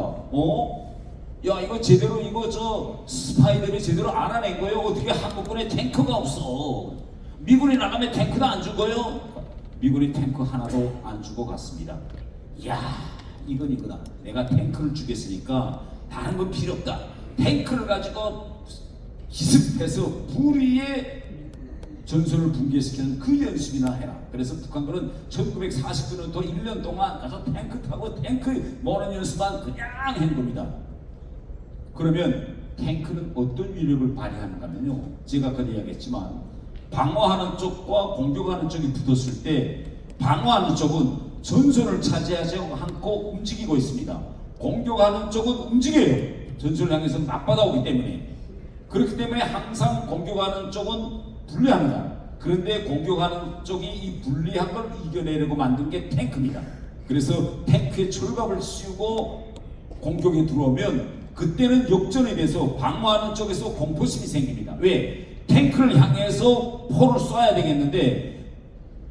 야, 이거 제대로 이거 저 스파이들이 제대로 알아낸 거예요. 어떻게 한국군에 탱크가 없어? 미군이 나가면 탱크도 안 주고요. 미군이 탱크 하나도 안 주고 갔습니다. 야, 이건 이거다. 내가 탱크를 주겠으니까 다른 건 필요 없다. 탱크를 가지고 기습해서 불의의 전선을 붕괴시키는 그 연습이나 해라. 그래서 북한군은 1949년도 1년 동안 가서 탱크 타고 탱크 모는 연습만 그냥 한 겁니다. 그러면 탱크는 어떤 위력을 발휘하는가 하면요, 제가 아까 이야기했지만 방어하는 쪽과 공격하는 쪽이 붙었을 때 방어하는 쪽은 전선을 차지하지 않고 움직이고 있습니다. 공격하는 쪽은 움직여요. 전선을 향해서 맞받아오기 때문에. 그렇기 때문에 항상 공격하는 쪽은 불리합니다. 그런데 공격하는 쪽이 이 불리한 걸 이겨내려고 만든 게 탱크입니다. 그래서 탱크에 철갑을 씌우고 공격에 들어오면 그때는 역전이 돼서 방어하는 쪽에서 공포심이 생깁니다. 왜? 탱크를 향해서 포를 쏴야 되겠는데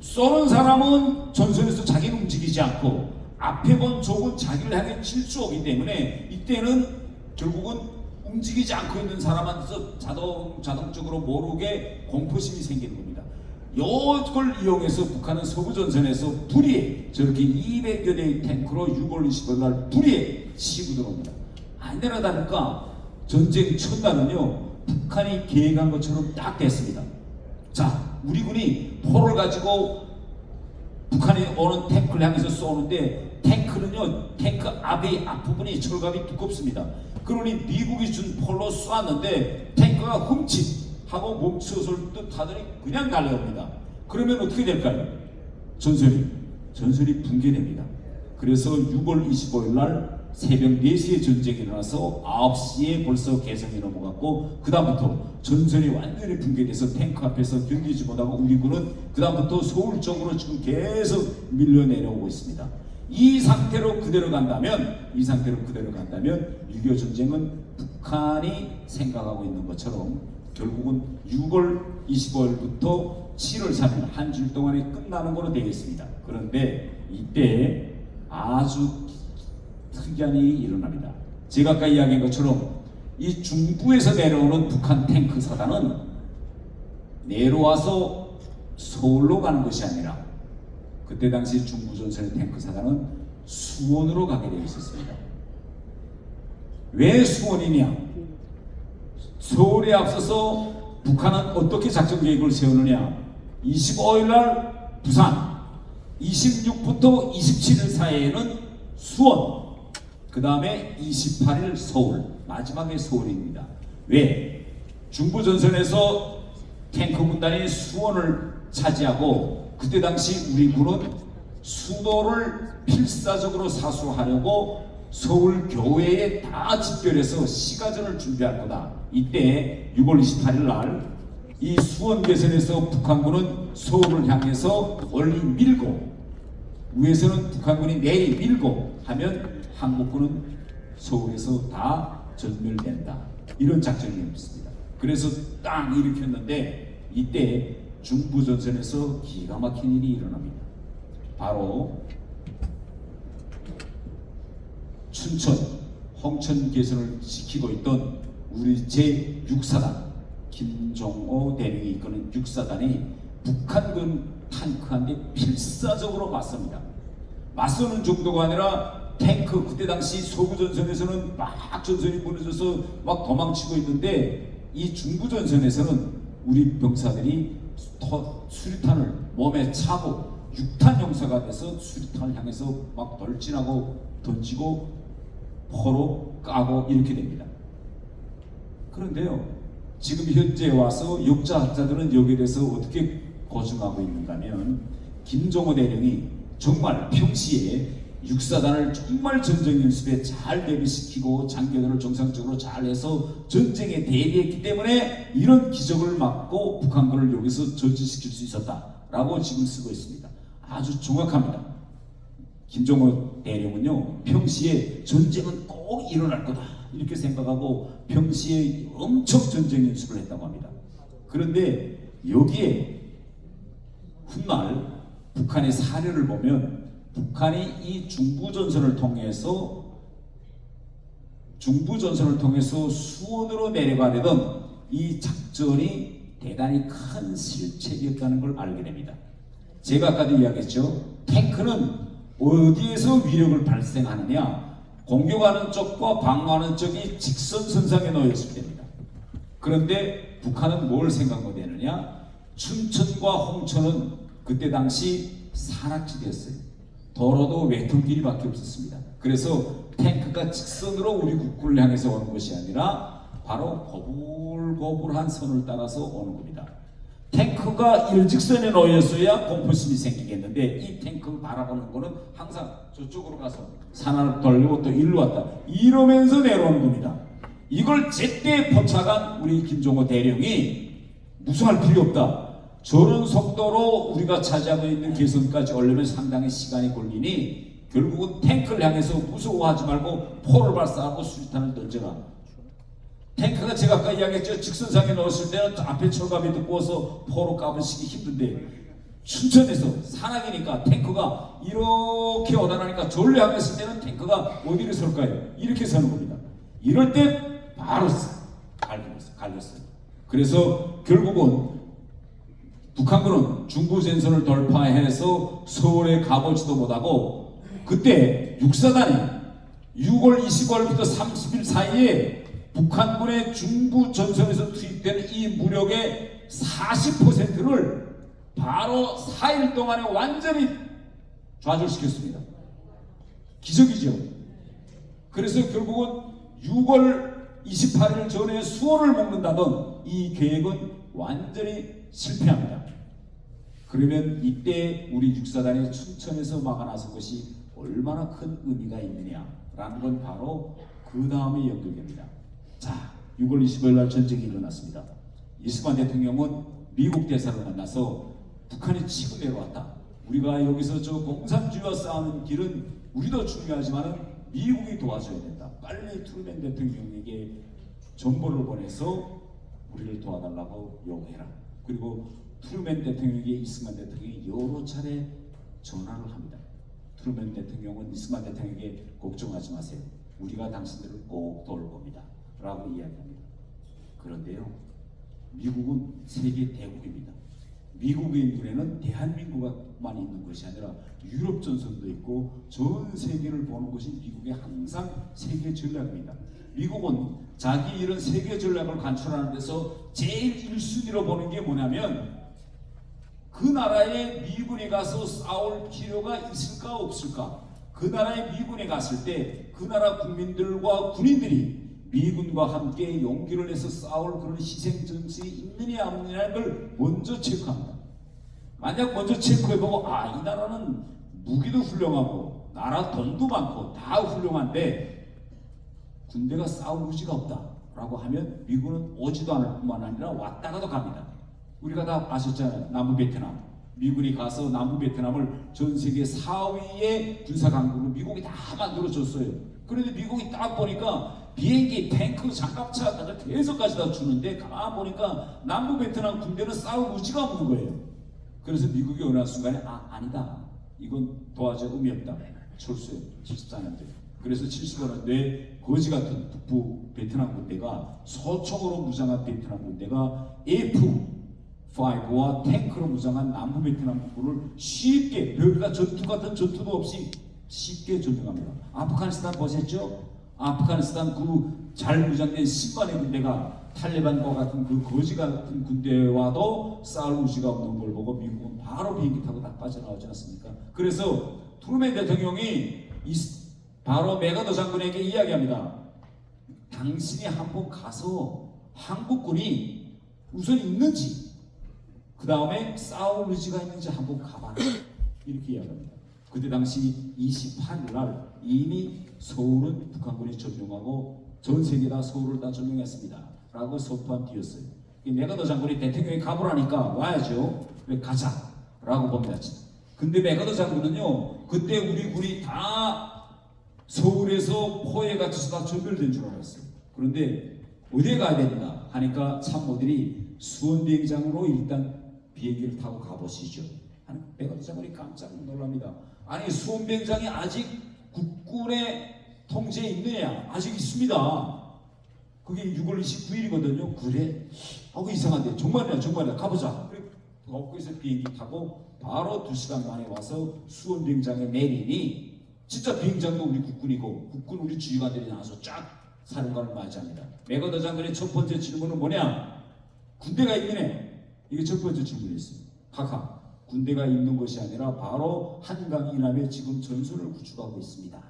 쏘는 사람은 전선에서 자기는 움직이지 않고 앞에 본 적은 자기를 향해 질주하기 때문에 이때는 결국은 움직이지 않고 있는 사람한테서 자동적으로 모르게 공포심이 생기는 겁니다. 이걸 이용해서 북한은 서부전선에서 불의에 저렇게 200여 대의 탱크로 6월 25일 날 불의에 치고 들어옵니다. 아니나 다를까 전쟁 첫날은요, 북한이 계획한 것처럼 딱 됐습니다. 자, 우리 군이 포를 가지고 북한이 오는 탱크를 향해서 쏘는데 탱크는요, 탱크 앞부분이 철갑이 두껍습니다. 그러니 미국이 준 포로 쐈는데 탱크가 흠칫 하고 멈춰설 듯 하더니 그냥 달려옵니다. 그러면 어떻게 될까요? 전선이 붕괴됩니다. 그래서 6월 25일 날 새벽 4시에 전쟁이 일어나서 9시에 벌써 개성이 넘어갔고 그 다음부터 전선이 완전히 붕괴돼서 탱크 앞에서 견디지 못하고 우리 군은 그 다음부터 서울 쪽으로 지금 계속 밀려 내려오고 있습니다. 이 상태로 그대로 간다면 6.25 전쟁은 북한이 생각하고 있는 것처럼 결국은 6월 25일부터 7월 3일 한 주일 동안에 끝나는 걸로 되어 있습니다. 그런데 이때 아주 특이한 일이 일어납니다. 제가 아까 이야기한 것처럼 이 중부에서 내려오는 북한 탱크 사단은 내려와서 서울로 가는 것이 아니라 그때 당시 중부전선의 탱크 사단은 수원으로 가게 되어 있었습니다. 왜 수원이냐? 서울에 앞서서 북한은 어떻게 작전 계획을 세우느냐? 25일 날 부산, 26부터 27일 사이에는 수원, 그 다음에 28일 서울, 마지막에 서울입니다. 왜? 중부전선에서 탱크 군단이 수원을 차지하고 그때 당시 우리 군은 수도를 필사적으로 사수하려고 서울 교외에 다 집결해서 시가전을 준비할 거다. 이때 6월 28일 날 이 수원 개선에서 북한군은 서울을 향해서 멀리 밀고 위에서는 북한군이 내리 밀고 하면 한국군은 서울에서 다 전멸된다. 이런 작전이었습니다. 그래서 딱 일으켰는데 이때 중부전선에서 기가 막힌 일이 일어납니다. 바로 춘천, 홍천 개선을 지키고 있던 우리 제6사단 김종호 대령이 이끄는 6사단이 북한군 탱크 한 대 필사적으로 맞섭니다. 맞서는 정도가 아니라 탱크 그때 당시 서부전선에서는 막 전선이 무너져서 막 도망치고 있는데 이 중부전선에서는 우리 병사들이 수류탄을 몸에 차고 6탄 용사가 돼서 수류탄을 향해서 막 돌진하고 던지고 포로 까고 이렇게 됩니다. 그런데요, 지금 현재 와서 역사학자들은 여기에 대해서 어떻게 고증하고 있는가 하면 김종호 대령이 정말 평시에 6사단을 정말 전쟁 연습에 잘 대비시키고 장교들을 정상적으로 잘 해서 전쟁에 대비했기 때문에 이런 기적을 막고 북한군을 여기서 전진시킬 수 있었다라고 지금 쓰고 있습니다. 아주 정확합니다. 김종호 대령은요, 평시에 전쟁은 꼭 일어날 거다 이렇게 생각하고 평시에 엄청 전쟁 연습을 했다고 합니다. 그런데 여기에 훗날 북한의 사례를 보면 북한이 이 중부전선을 통해서 수원으로 내려가려던 이 작전이 대단히 큰 실책이었다는 걸 알게 됩니다. 제가 아까도 이야기했죠. 탱크는 어디에서 위력을 발생하느냐, 공격하는 쪽과 방어하는 쪽이 직선선상에 놓였을 때입니다. 그런데 북한은 뭘 생각 못했느냐, 춘천과 홍천은 그때 당시 산악지대였어요. 도로도 외통길이밖에 없었습니다. 그래서 탱크가 직선으로 우리 국군을 향해서 오는 것이 아니라 바로 고불고불한 선을 따라서 오는 겁니다. 탱크가 일직선에 놓였어야 공포심이 생기겠는데 이 탱크 바라보는 거는 항상 저쪽으로 가서 산을 돌리고 또 일로 왔다 이러면서 내려오는 겁니다. 이걸 제때 포착한 우리 김종호 대령이 무서워할 필요 없다. 저런 속도로 우리가 차지하고 있는 개선까지 오려면 상당히 시간이 걸리니 결국은 탱크를 향해서 무서워하지 말고 포를 발사하고 수류탄을 던져라. 탱크가 제가 아까 이야기했죠. 직선상에 넣었을 때는 앞에 철갑이 두꺼워서 포로 까부시기 힘든데 춘천에서 산악이니까 탱크가 이렇게 오다나니까 절로 향했을 때는 탱크가 어디를 설까요? 이렇게 서는 겁니다. 이럴 때 바로 갈렸어요. 그래서 결국은 북한군은 중부전선을 돌파해서 서울에 가보지도 못하고 그때 육사단이 6월 25일부터 30일 사이에 북한군의 중부전선에서 투입된 이 무력의 40%를 바로 4일 동안에 완전히 좌절시켰습니다. 기적이죠. 그래서 결국은 6월 28일 전에 수원을 먹는다던 이 계획은 완전히 실패합니다. 그러면 이때 우리 육사단이 춘천에서 막아나선 것이 얼마나 큰 의미가 있느냐라는 건 바로 그 다음에 연결됩니다. 자, 6월 25일 날 전쟁이 일어났습니다. 이승만 대통령은 미국 대사를 만나서 북한이 치고 내려왔다. 우리가 여기서 저 공산주의와 싸우는 길은 우리도 중요하지만 미국이 도와줘야 된다. 빨리 트루맨 대통령에게 정보를 보내서 우리를 도와달라고 요구해라. 그리고 트루맨 대통령에게 이승만 대통령이 여러 차례 전화를 합니다. 트루맨 대통령은 이승만 대통령에게 걱정하지 마세요. 우리가 당신들을 꼭 도울 겁니다. 라고 이야기합니다. 그런데요, 미국은 세계 대국입니다. 미국의 눈에는 대한민국만 있는 것이 아니라 유럽 전선도 있고 전 세계를 보는 것이 미국의 항상 세계 전략입니다. 미국은 자기 이런 세계 전략을 관철하는 데서 제일 1순위로 보는 게 뭐냐면 그 나라에 미군이 가서 싸울 필요가 있을까 없을까? 그 나라에 미군이 갔을 때 그 나라 국민들과 군인들이 미군과 함께 용기를 내서 싸울 그런 희생 정신이 있느냐 없느냐를 걸 먼저 체크합니다. 만약 먼저 체크해보고 이 나라는 무기도 훌륭하고 나라 돈도 많고 다 훌륭한데 군대가 싸울 의지가 없다라고 하면 미군은 오지도 않을 뿐만 아니라 왔다가도 갑니다. 우리가 다 아셨잖아요. 남부 베트남. 미군이 가서 남부 베트남을 전 세계 4위의 군사 강국으로 미국이 다 만들어줬어요. 그런데 미국이 딱 보니까 비행기, 탱크, 장갑차 계속까지 다 주는데 가만 보니까 남부 베트남 군대는 싸울 의지가 없는 거예요. 그래서 미국이 어느 순간에 아니다. 이건 도와줄 의미 없다. 철수해. 74년대. 그래서 75년도에 거지 같은 북부 베트남 군대가 소총으로 무장한 베트남 군대가 F-5와 탱크로 무장한 남부 베트남 군을 쉽게 별과 전투 같은 전투도 없이 쉽게 점령합니다. 아프가니스탄 보셨죠? 아프가니스탄 그 잘 무장된 10만의 군대가 탈레반과 같은 그 거지 같은 군대와도 싸울 의지가 없는 걸 보고 미국은 바로 비행기 타고 다 빠져나오지 않습니까? 그래서 트루맨 대통령이 바로 메가더 장군에게 이야기합니다. 당신이 한번 가서 한국군이 우선 있는지 그 다음에 싸울 의지가 있는지 한번 가봐라. 이렇게 이야기합니다. 그때 당시 28일 날 이미 서울은 북한군이 점령하고 전 세계 다 서울을 다 점령했습니다. 라고 선포한 뒤였어요. 메가더 장군이 대통령이 가보라니까 와야죠. 왜 가자. 라고 봅니다. 근데 메가더 장군은요, 그때 우리 군이 다 서울에서 포에 갇혀서 다 전멸된 줄 알았어요. 그런데 어디에 가야 된다 하니까 참모들이 수원비행장으로 일단 비행기를 타고 가보시죠. 백악관 장관이 깜짝 놀랍니다. 아니 수원비행장이 아직 국군의 통제에 있느냐? 아직 있습니다. 그게 6월 29일이거든요. 그래? 하고 이상한데 정말이야 가보자. 그래 거기서 비행기 타고 바로 2시간 만에 와서 수원비행장에 내리니 진짜 비행장도 우리 국군이고 국군 우리 지휘관들이 나와서 쫙 사령관을 맞이합니다. 맥어더 장관의 첫 번째 질문은 뭐냐? 군대가 있느냐? 이게 첫 번째 질문이었어요. 카카 군대가 있는 것이 아니라 바로 한강 이남에 지금 전선을 구축하고 있습니다.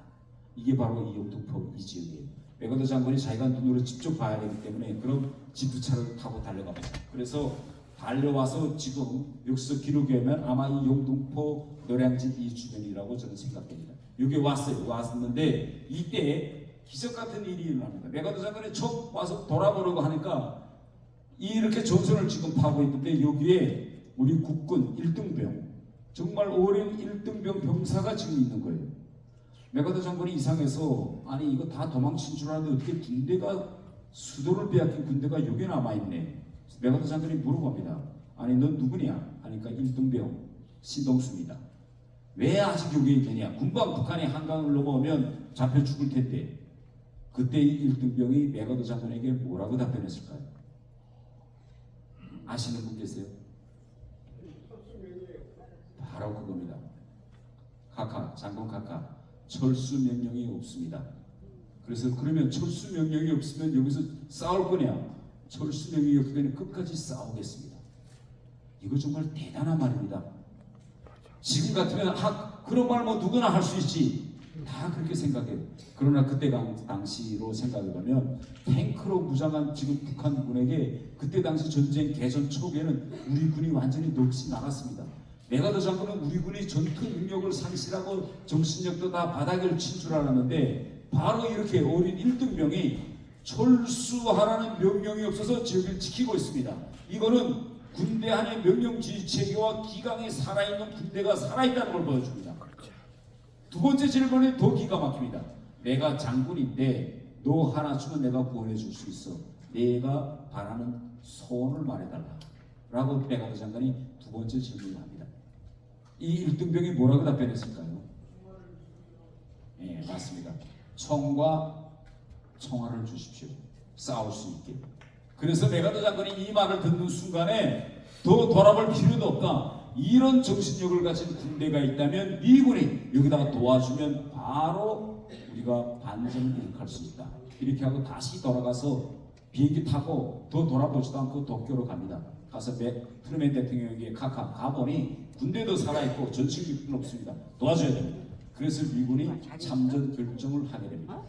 이게 바로 이 영등포 이 지역이에요. 맥어더 장관이 자기가 눈으로 직접 봐야 되기 때문에 그럼 지프차를 타고 달려갑니다. 그래서 달려와서 지금 여기서 기록에 하면 아마 이 영등포 노량진 이 주변이라고 저는 생각됩니다. 여기 왔는데 이때 기적 같은 일이 일어납니다. 맥어더 장관이 처음 와서 돌아보려고 하니까 이렇게 전선을 지금 파고 있는데 여기에 우리 국군 1등병 정말 어린 1등병 병사가 지금 있는 거예요. 맥어더 장관이 이상해서 아니 이거 다 도망친 줄 알았는데 어떻게 군대가 수도를 빼앗긴 군대가 여기 남아있네. 맥어더 장관이 물어봅니다. 아니 넌 누구냐? 하니까 1등병 신동수입니다. 왜 아직 여기 있느냐? 금방 북한이 한강을 넘어오면 잡혀 죽을 텐데. 그때 이 1등병이 맥어더 장관에게 뭐라고 답변했을까요? 아시는 분 계세요? 바로 그겁니다. 장군 카카 철수 명령이 없습니다. 그래서 그러면 철수 명령이 없으면 여기서 싸울 거냐? 철수 명령이 없으면 끝까지 싸우겠습니다. 이거 정말 대단한 말입니다. 지금 같으면 그런 말 뭐 누구나 할 수 있지. 다 그렇게 생각해요. 그러나 그때 당시로 생각해보면 탱크로 무장한 지금 북한군에게 그때 당시 전쟁 개전 초기에는 우리 군이 완전히 넋이 나갔습니다. 맥어더 장군은 우리 군이 전투 능력을 상실하고 정신력도 다 바닥을 친 줄 알았는데 바로 이렇게 어린 1등병이 철수하라는 명령이 없어서 지역을 지키고 있습니다. 이거는 군대 안에 명령지휘 체계와 기강이 살아있는 군대가 살아있다는 걸 보여줍니다. 두 번째 질문이 더 기가 막힙니다. 내가 장군인데 너 하나 주면 내가 구원해 줄 수 있어. 내가 바라는 소원을 말해달라. 라고 맥어더 장관이 두 번째 질문을 합니다. 이 1등병이 뭐라고 답변했을까요? 네, 맞습니다. 총과 총알을 주십시오. 싸울 수 있게. 그래서 맥어더 장관이 이 말을 듣는 순간에 더 돌아볼 필요도 없다. 이런 정신력을 가진 군대가 있다면 미군이 여기다가 도와주면 바로 우리가 반전을 일으킬 수 있다. 이렇게 하고 다시 돌아가서 비행기 타고 더 돌아보지도 않고 도쿄로 갑니다. 가서 트루먼 대통령에게 가보니 군대도 살아있고 전신기술은 없습니다. 도와줘야 됩니다. 그래서 미군이 참전 결정을 하게 됩니다.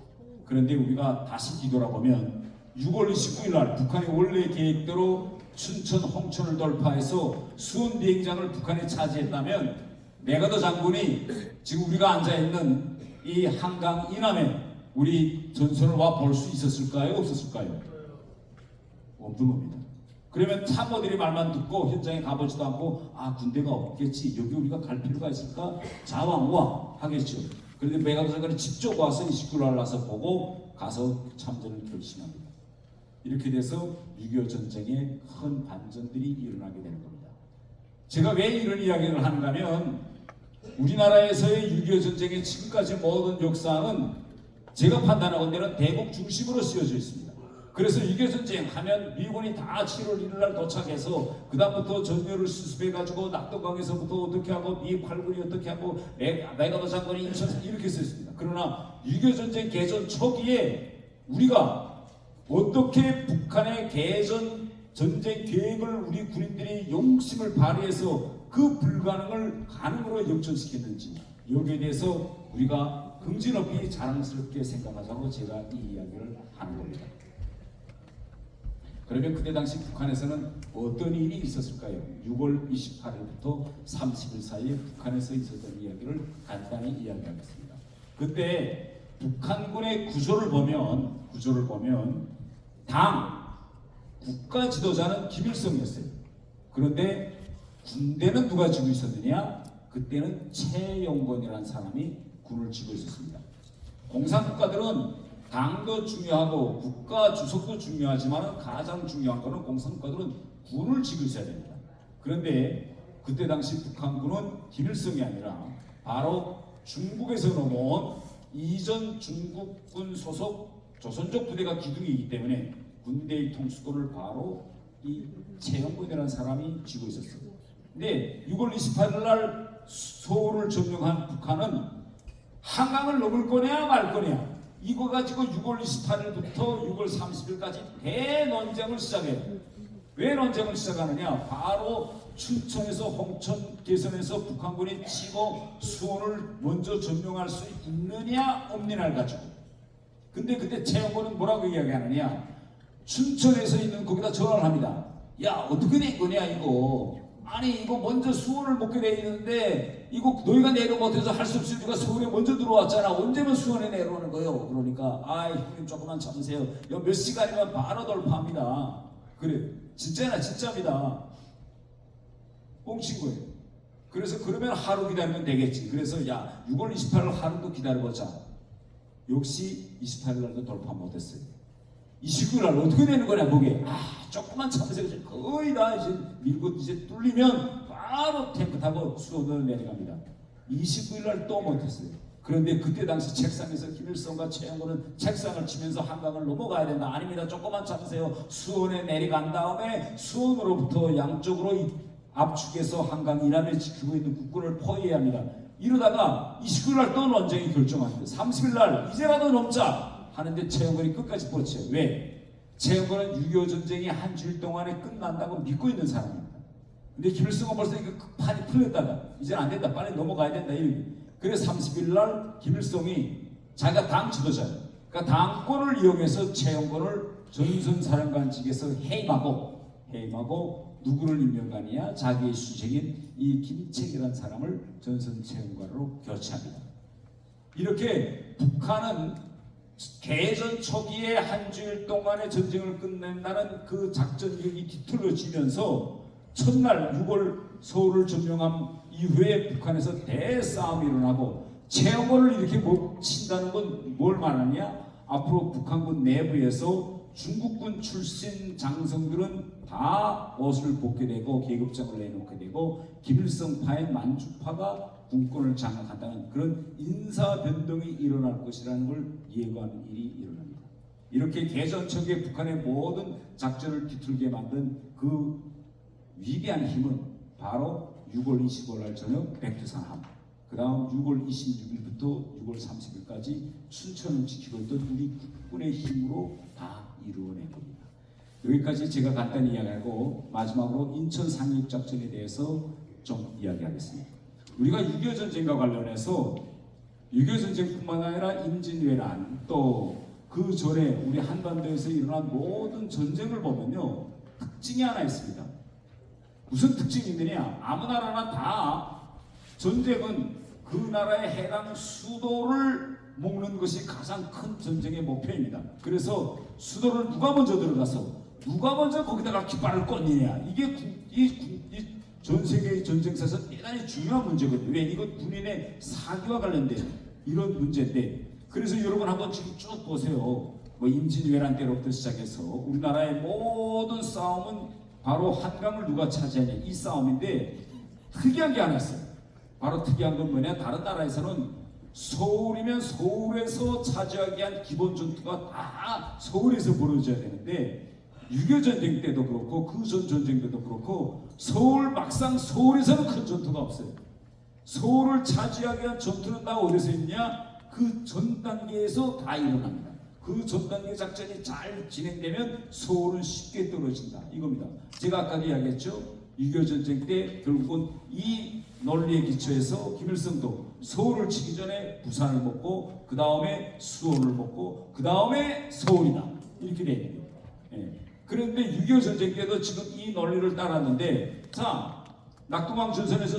그런데 우리가 다시 뒤돌아보면 6월 29일 날 북한이 원래 계획대로 춘천 홍천을 돌파해서 수원 비행장을 북한에 차지했다면 맥어더 장군이 지금 우리가 앉아있는 이 한강 이남에 우리 전선을 와 볼 수 있었을까요? 없었을까요? 없는 겁니다. 그러면 참모들이 말만 듣고 현장에 가보지도 않고 군대가 없겠지, 여기 우리가 갈 필요가 있을까? 자왕우왕 하겠죠. 그런데 맥어더 장관이 직접 와서 29일 날 나서 보고 가서 참전을 결심합니다. 이렇게 돼서 6.25 전쟁에 큰 반전들이 일어나게 되는 겁니다. 제가 왜 이런 이야기를 하는가 하면 우리나라에서의 6.25 전쟁의 지금까지 모든 역사는 제가 판단하건대는 대북 중심으로 쓰여져 있습니다. 그래서 6.25 전쟁 하면 미군이 다 7월 1일 날 도착해서 그 다음부터 전열을 수습해가지고 낙동강에서부터 어떻게 하고 미 8군이 어떻게 하고 맥어더 장관이 인천 이렇게 쓰였습니다. 그러나 6.25 전쟁 개전 초기에 우리가 어떻게 북한의 개전 전쟁 계획을 우리 군인들이 용심을 발휘해서 그 불가능을 가능으로 역전시켰는지 여기에 대해서 우리가 긍지높이 자랑스럽게 생각하자고 제가 이 이야기를 하는 겁니다. 그러면 그때 당시 북한에서는 어떤 일이 있었을까요? 6월 28일부터 30일 사이에 북한에서 있었던 이야기를 간단히 이야기하겠습니다. 그때 북한군의 구조를 보면 당 국가 지도자는 김일성이었어요. 그런데 군대는 누가 지고 있었느냐? 그때는 최영권이라는 사람이 군을 지고 있었습니다. 공산국가들은 당도 중요하고 국가 주석도 중요하지만 가장 중요한 거는 공산국가들은 군을 지키셔야 됩니다. 그런데 그때 당시 북한군은 김일성이 아니라 바로 중국에서 넘어온 이전 중국군 소속 조선족 부대가 기둥이기 때문에 군대의 통수권을 바로 이 최영권이라는 사람이 쥐고 있었어요. 근데 6월 28일 날 서울을 점령한 북한은 한강을 넘을 거냐 말 거냐 이거 가지고 6월 28일부터 6월 30일까지 대논쟁을 시작해요. 왜 논쟁을 시작하느냐? 바로 춘천에서 홍천 개선에서 북한군이 치고 수원을 먼저 점령할 수 있느냐 없느냐를 가지고. 근데 그때 최영권은 뭐라고 이야기하느냐? 춘천에서 있는 거기다 전화를 합니다. 야 어떻게 된 거냐 이거. 아니 이거 먼저 수원을 먹게 돼 있는데 이거 너희가 내려 못해서 할 수 없이 우리가 서울에 먼저 들어왔잖아. 언제면 수원에 내려오는 거요. 그러니까 아이 형님 조금만 참으세요. 몇 시간이면 바로 돌파합니다. 그래 진짜나 진짜입니다. 뻥친 거예요. 그래서 그러면 하루 기다리면 되겠지. 그래서 야 6월 28일 하루도 기다려보자. 역시 28일 날도 돌파 못했어요. 29일 날 어떻게 되는 거냐 그게. 조금만 참으세요. 거의 다 이제 밀고 이제 뚫리면 바로 탱크 타고 수원을 내려갑니다. 29일 날 또 못했어요. 그런데 그때 당시 책상에서 김일성과 최영권은 책상을 치면서 한강을 넘어가야 된다. 아닙니다. 조금만 참으세요. 수원에 내려간 다음에 수원으로부터 양쪽으로 압축해서 한강 이남에 지키고 있는 국군을 포위해야 합니다. 이러다가 29일 날 또 논쟁이 결정합니다. 30일 날 이제라도 넘자 하는데 최영권이 끝까지 버텨요. 왜? 최영권은 6.25 전쟁이 한 주일 동안에 끝난다고 믿고 있는 사람입니다. 근데 김일성은 벌써 이거 판이 풀렸다가 이제는 안 된다. 빨리 넘어가야 된다. 그래서 30일 날 김일성이 자기가 당 지도자예요. 그러니까 당권을 이용해서 최영권을 전선사령관직에서 해임하고 누구를 임명하느냐? 자기의 수직인 이 김책이라는 사람을 전선사령관으로 교체합니다. 이렇게 북한은 개전 초기에 한 주일 동안의 전쟁을 끝낸다는 그 작전력이 뒤틀어지면서 첫날 6월 서울을 점령한 이후에 북한에서 대싸움이 일어나고 최영권을 이렇게 못 친다는 건 뭘 말하냐? 앞으로 북한군 내부에서 중국군 출신 장성들은 다 옷을 벗게 되고 계급장을 내놓게 되고 김일성파의 만주파가 군권을 장악한다는 그런 인사 변동이 일어날 것이라는 걸 예고하는 일이 일어납니다. 이렇게 개전 초기에 북한의 모든 작전을 뒤틀게 만든 그 위대한 힘은 바로 6월 25일 날 저녁 백두산함, 그 다음 6월 26일부터 6월 30일까지 춘천을 지키고 있던 우리 국군의 힘으로 다 이루어낸 겁니다. 여기까지 제가 간단히 이야기하고 마지막으로 인천 상륙작전에 대해서 좀 이야기하겠습니다. 우리가 6.25 전쟁과 관련해서 6.25 전쟁뿐만 아니라 임진왜란 또 그 전에 우리 한반도에서 일어난 모든 전쟁을 보면요 특징이 하나 있습니다. 무슨 특징이 있느냐? 아무 나라나 다 전쟁은 그 나라의 해당 수도를 먹는 것이 가장 큰 전쟁의 목표입니다. 그래서 수도를 누가 먼저 들어가서 누가 먼저 거기다가 깃발을 꽂느냐 이게 전 세계의 전쟁사에서 대단히 중요한 문제거든요. 왜? 이거 군인의 사기와 관련된 이런 문제인데 그래서 여러분 한번 지금 쭉 보세요. 뭐 임진왜란 때로부터 시작해서 우리나라의 모든 싸움은 바로 한강을 누가 차지하냐 이 싸움인데 특이한 게 하나 있어요. 바로 특이한 건 뭐냐? 다른 나라에서는 서울이면 서울에서 차지하기 위한 기본 전투가 다 서울에서 벌어져야 되는데 6.25 전쟁 때도 그렇고 그 전 전쟁 때도 그렇고 막상 서울에서는 큰 전투가 없어요. 서울을 차지하기 위한 전투는 다 어디서 있냐? 그 전 단계에서 다 일어납니다. 그 전 단계 작전이 잘 진행되면 서울은 쉽게 떨어진다. 이겁니다. 제가 아까도 이야기했죠. 6.25 전쟁 때 결국은 이 논리에 기초해서 김일성도 서울을 치기 전에 부산을 먹고 그 다음에 수원을 먹고 그 다음에 서울이다. 이렇게 됩니다. 예. 그런데 6.25 전쟁 때도 지금 이 논리를 따랐는데 자 낙동강 전선에서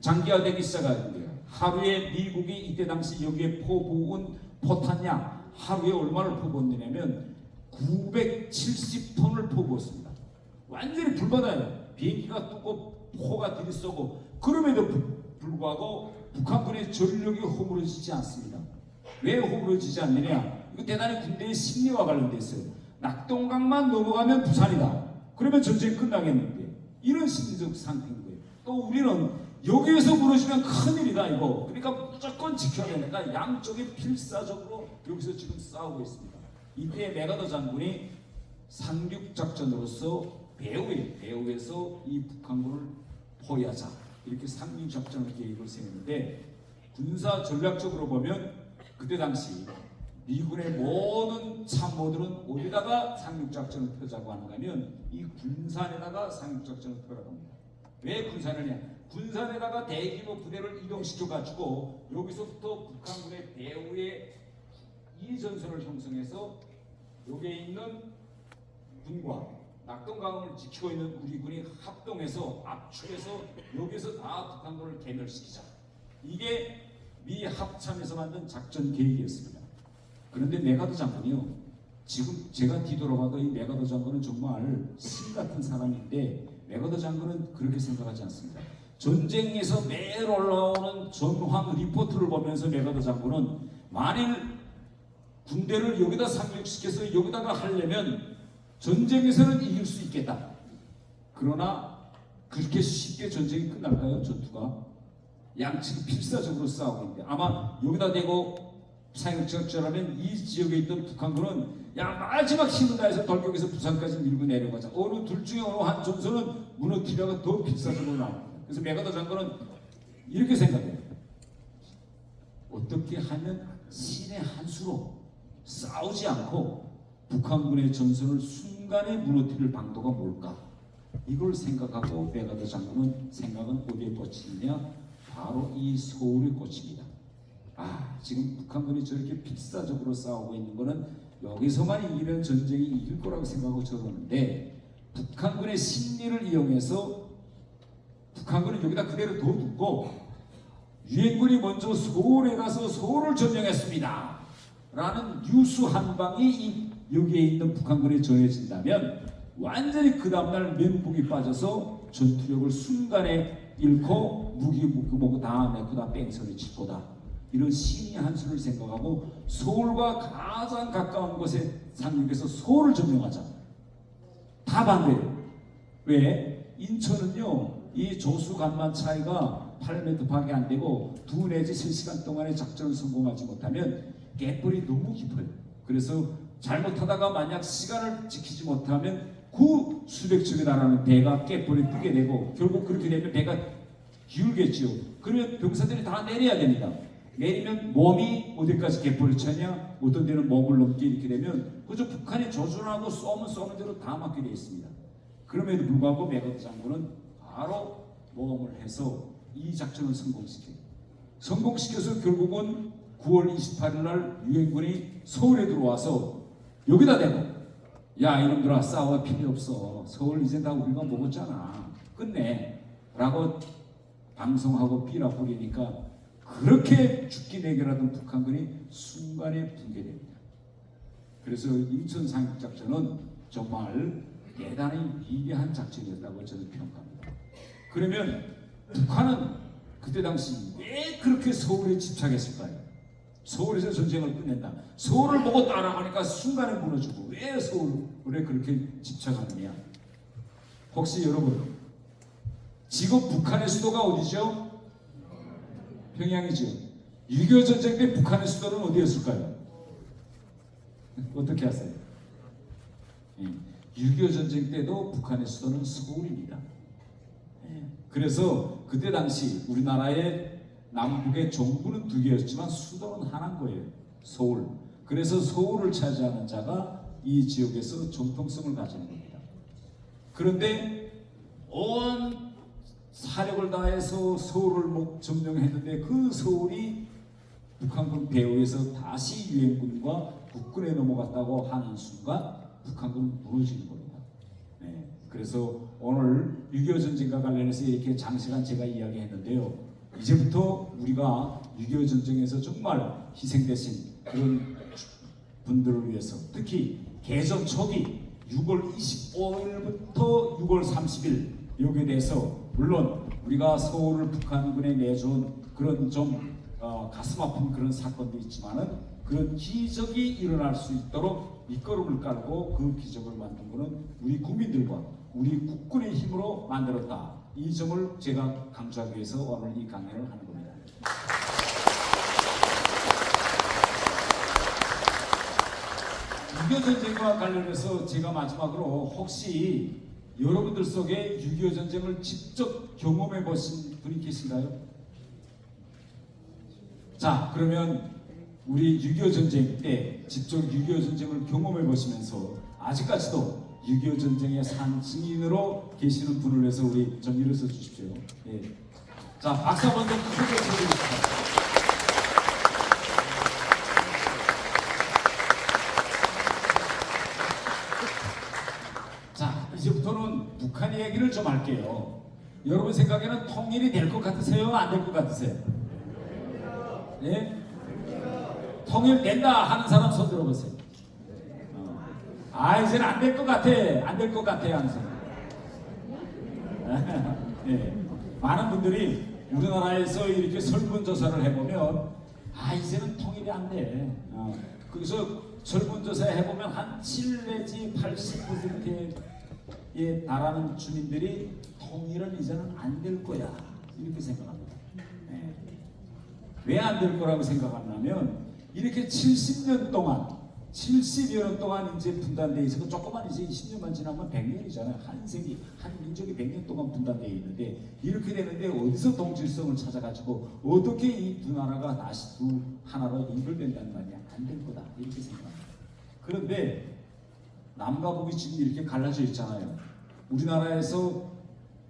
장기화되기 시작하는데요. 하루에 미국이 이때 당시 여기에 포부은 포탄량 하루에 얼마를 퍼부었느냐면 970톤을 퍼부었습니다. 완전히 불바다예요. 비행기가 뜨고 포가 들이쏘고 그럼에도 불구하고 북한군의 전력이 허물어지지 않습니다. 왜 호불호지지 않느냐? 이거 대단히 군대의 심리와 관련돼 있어요. 낙동강만 넘어가면 부산이다. 그러면 전쟁이 끝나겠는데 이런 심리적 상태인 거예요. 또 우리는 여기에서 무너지면 큰일이다 이거. 그러니까 무조건 지켜야 되니까 양쪽이 필사적으로 여기서 지금 싸우고 있습니다. 이때 메가더 장군이 상륙작전으로서 배후에서 이 북한군을 포위하자 이렇게 상륙작전을 계획을 세웠는데 군사 전략적으로 보면 그때 당시 미군의 모든 참모들은 어디다가 상륙작전을 펴자고 하는가 하면 이 군산에다가 상륙작전을 펴라고 합니다. 왜 군산을냐? 군산에다가 대규모 부대를 이동시켜가지고 여기서부터 북한군의 배후에 이 전선을 형성해서 여기에 있는 군과 낙동강을 지키고 있는 우리 군이 합동해서 압축해서 여기서 다 북한군을 괴멸시키자. 이게 미 합참에서 만든 작전 계획이었습니다. 그런데 메가더 장군이요. 지금 제가 뒤돌아봐도 이 메가더 장군은 정말 신 같은 사람인데 메가더 장군은 그렇게 생각하지 않습니다. 전쟁에서 매일 올라오는 전황 리포트를 보면서 메가더 장군은 만일 군대를 여기다 상륙시켜서 여기다가 하려면 전쟁에서는 이길 수 있겠다. 그러나 그렇게 쉽게 전쟁이 끝날까요? 전투가 양측이 필사적으로 싸우고 있는데 아마 여기다 대고 상륙작전하면 이 지역에 있던 북한군은 야 마지막 힘을 다해서 돌격해서 부산까지 밀고 내려가자. 어느 둘 중에 어느 한 전선은 무너뜨려가 더 필사적으로 나옵니다. 그래서 메가더 장군은 이렇게 생각해요. 어떻게 하면 신의 한 수로 싸우지 않고 북한군의 전선을 순간에 무너뜨릴 방도가 뭘까? 이걸 생각하고 메가더 장군은 생각은 어디에 꽂히느냐? 바로 이 서울에 꽂힙니다. 지금 북한군이 저렇게 필사적으로 싸우고 있는 거는 여기서만 이기면 전쟁이 이길 거라고 생각하고 저러는데 북한군의 심리를 이용해서 북한군은 여기다 그대로 둬두고 유엔군이 먼저 서울에 가서 서울을 점령했습니다. 라는 뉴스 한 방이 여기에 있는 북한군에 전해진다면 완전히 그 다음날 멘붕이 빠져서 전투력을 순간에 잃고 무기 뭐고 다 내고 다 뺑소니 칠 거다. 이런 신의 한 수를 생각하고 서울과 가장 가까운 곳에 상륙해서 서울을 점령하자. 다 반대예요. 왜? 인천은요 이 조수 간만 차이가 8m밖에 안 되고 2 내지 3시간 동안의 작전을 성공하지 못하면 갯벌이 너무 깊어요. 그래서 잘못하다가 만약 시간을 지키지 못하면 그 수백 척에 달하는 배가 갯벌에 뜨게 되고 결국 그렇게 되면 배가 기울겠지요. 그러면 병사들이 다 내려야 됩니다. 내리면 몸이 어디까지 갯벌이 차냐, 어떤 데는 몸을 넘게 이렇게 되면 그저 북한이 조준하고 쏘는 대로 다 맞게 되어 있습니다. 그럼에도 불구하고 메가더 장군은 바로 모험을 해서 이 작전을 성공시켜서 결국은 9월 28일 날 유엔군이 서울에 들어와서 여기다 대고 야 이놈들아 싸워 필요 없어. 서울 이제 다 우리가 먹었잖아. 끝내. 라고 방송하고 삐라 뿌리니까 그렇게 죽기 내결하던 북한군이 순간에 붕괴됩니다. 그래서 인천 상륙작전은 정말 대단히 위대한 작전이었다고 저는 평가합니다. 그러면 북한은 그때 당시 왜 그렇게 서울에 집착했을까요? 서울에서 전쟁을 끝낸다. 서울을 보고 따라가니까 순간에 무너지고 왜 서울에 그렇게 집착하느냐? 혹시 여러분 지금 북한의 수도가 어디죠? 평양이죠. 6.25 전쟁 때 북한의 수도는 어디였을까요? 어떻게 하세요? 6.25 전쟁 때도 북한의 수도는 서울입니다. 그래서 그때 당시 우리나라의 남북의 정부는 2개였지만 수도는 하나인 거예요. 서울. 그래서 서울을 차지하는 자가 이 지역에서 정통성을 가지는 겁니다. 그런데 온 사력을 다해서 서울을 점령했는데 그 서울이 북한군 배후에서 다시 유엔군과 국군에 넘어갔다고 하는 순간 북한군은 무너지는 겁니다. 그래서 오늘 6.25 전쟁과 관련해서 이렇게 장시간 제가 이야기했는데요. 이제부터 우리가 6.25 전쟁에서 정말 희생되신 그런 분들을 위해서 특히 개전 초기 6월 25일부터 6월 30일 여기에 대해서 물론 우리가 서울을 북한군에 내준 그런 좀 가슴 아픈 그런 사건도 있지만은 그런 기적이 일어날 수 있도록 밑거름을 깔고 그 기적을 만든 것은 우리 국민들과 우리 국군의 힘으로 만들었다. 이 점을 제가 강조하기 위해서 오늘 이 강연을 하는 겁니다. (6.25) 전쟁과 관련해서 제가 마지막으로 혹시 여러분들 속에 (6.25) 전쟁을 직접 경험해 보신 분이 계신가요? 자, 그러면 우리 (6.25) 전쟁 때 직접 (6.25) 전쟁을 경험해 보시면서 아직까지도 (6.25) 전쟁의 산 증인으로 계시는 분을 위해서 우리 좀 일어서 주십시오. 예. 자, 박수 한번 더 크게 쳐주십시오. 자, 이제부터는 북한 이야기를 좀 할게요. 여러분 생각에는 통일이 될 것 같으세요? 안 될 것 같으세요? 예? 통일된다 하는 사람 손 들어보세요. 이제는 안 될 것 같아. 안 될 것 같아 하는 사람. 예. 많은 분들이 우리나라에서 이렇게 설문조사를 해보면 이제는 통일이 안 돼. 그래서 설문조사 해보면 한 7 내지 80%에 달하는 주민들이 통일은 이제는 안 될 거야 이렇게 생각합니다. 네. 왜 안 될 거라고 생각하냐면 이렇게 70년 동안 70여 년 동안 이제 분단되어 있어서 조금만 이제 20년만 지나면 100년이잖아요. 한 세기, 한 민족이 100년 동안 분단되어 있는데 이렇게 되는데 어디서 동질성을 찾아가지고 어떻게 이 두 나라가 다시 두 하나로 연결된다는 말이야. 안 될 거다 이렇게 생각합니다. 그런데 남과 북이 지금 이렇게 갈라져 있잖아요. 우리나라에서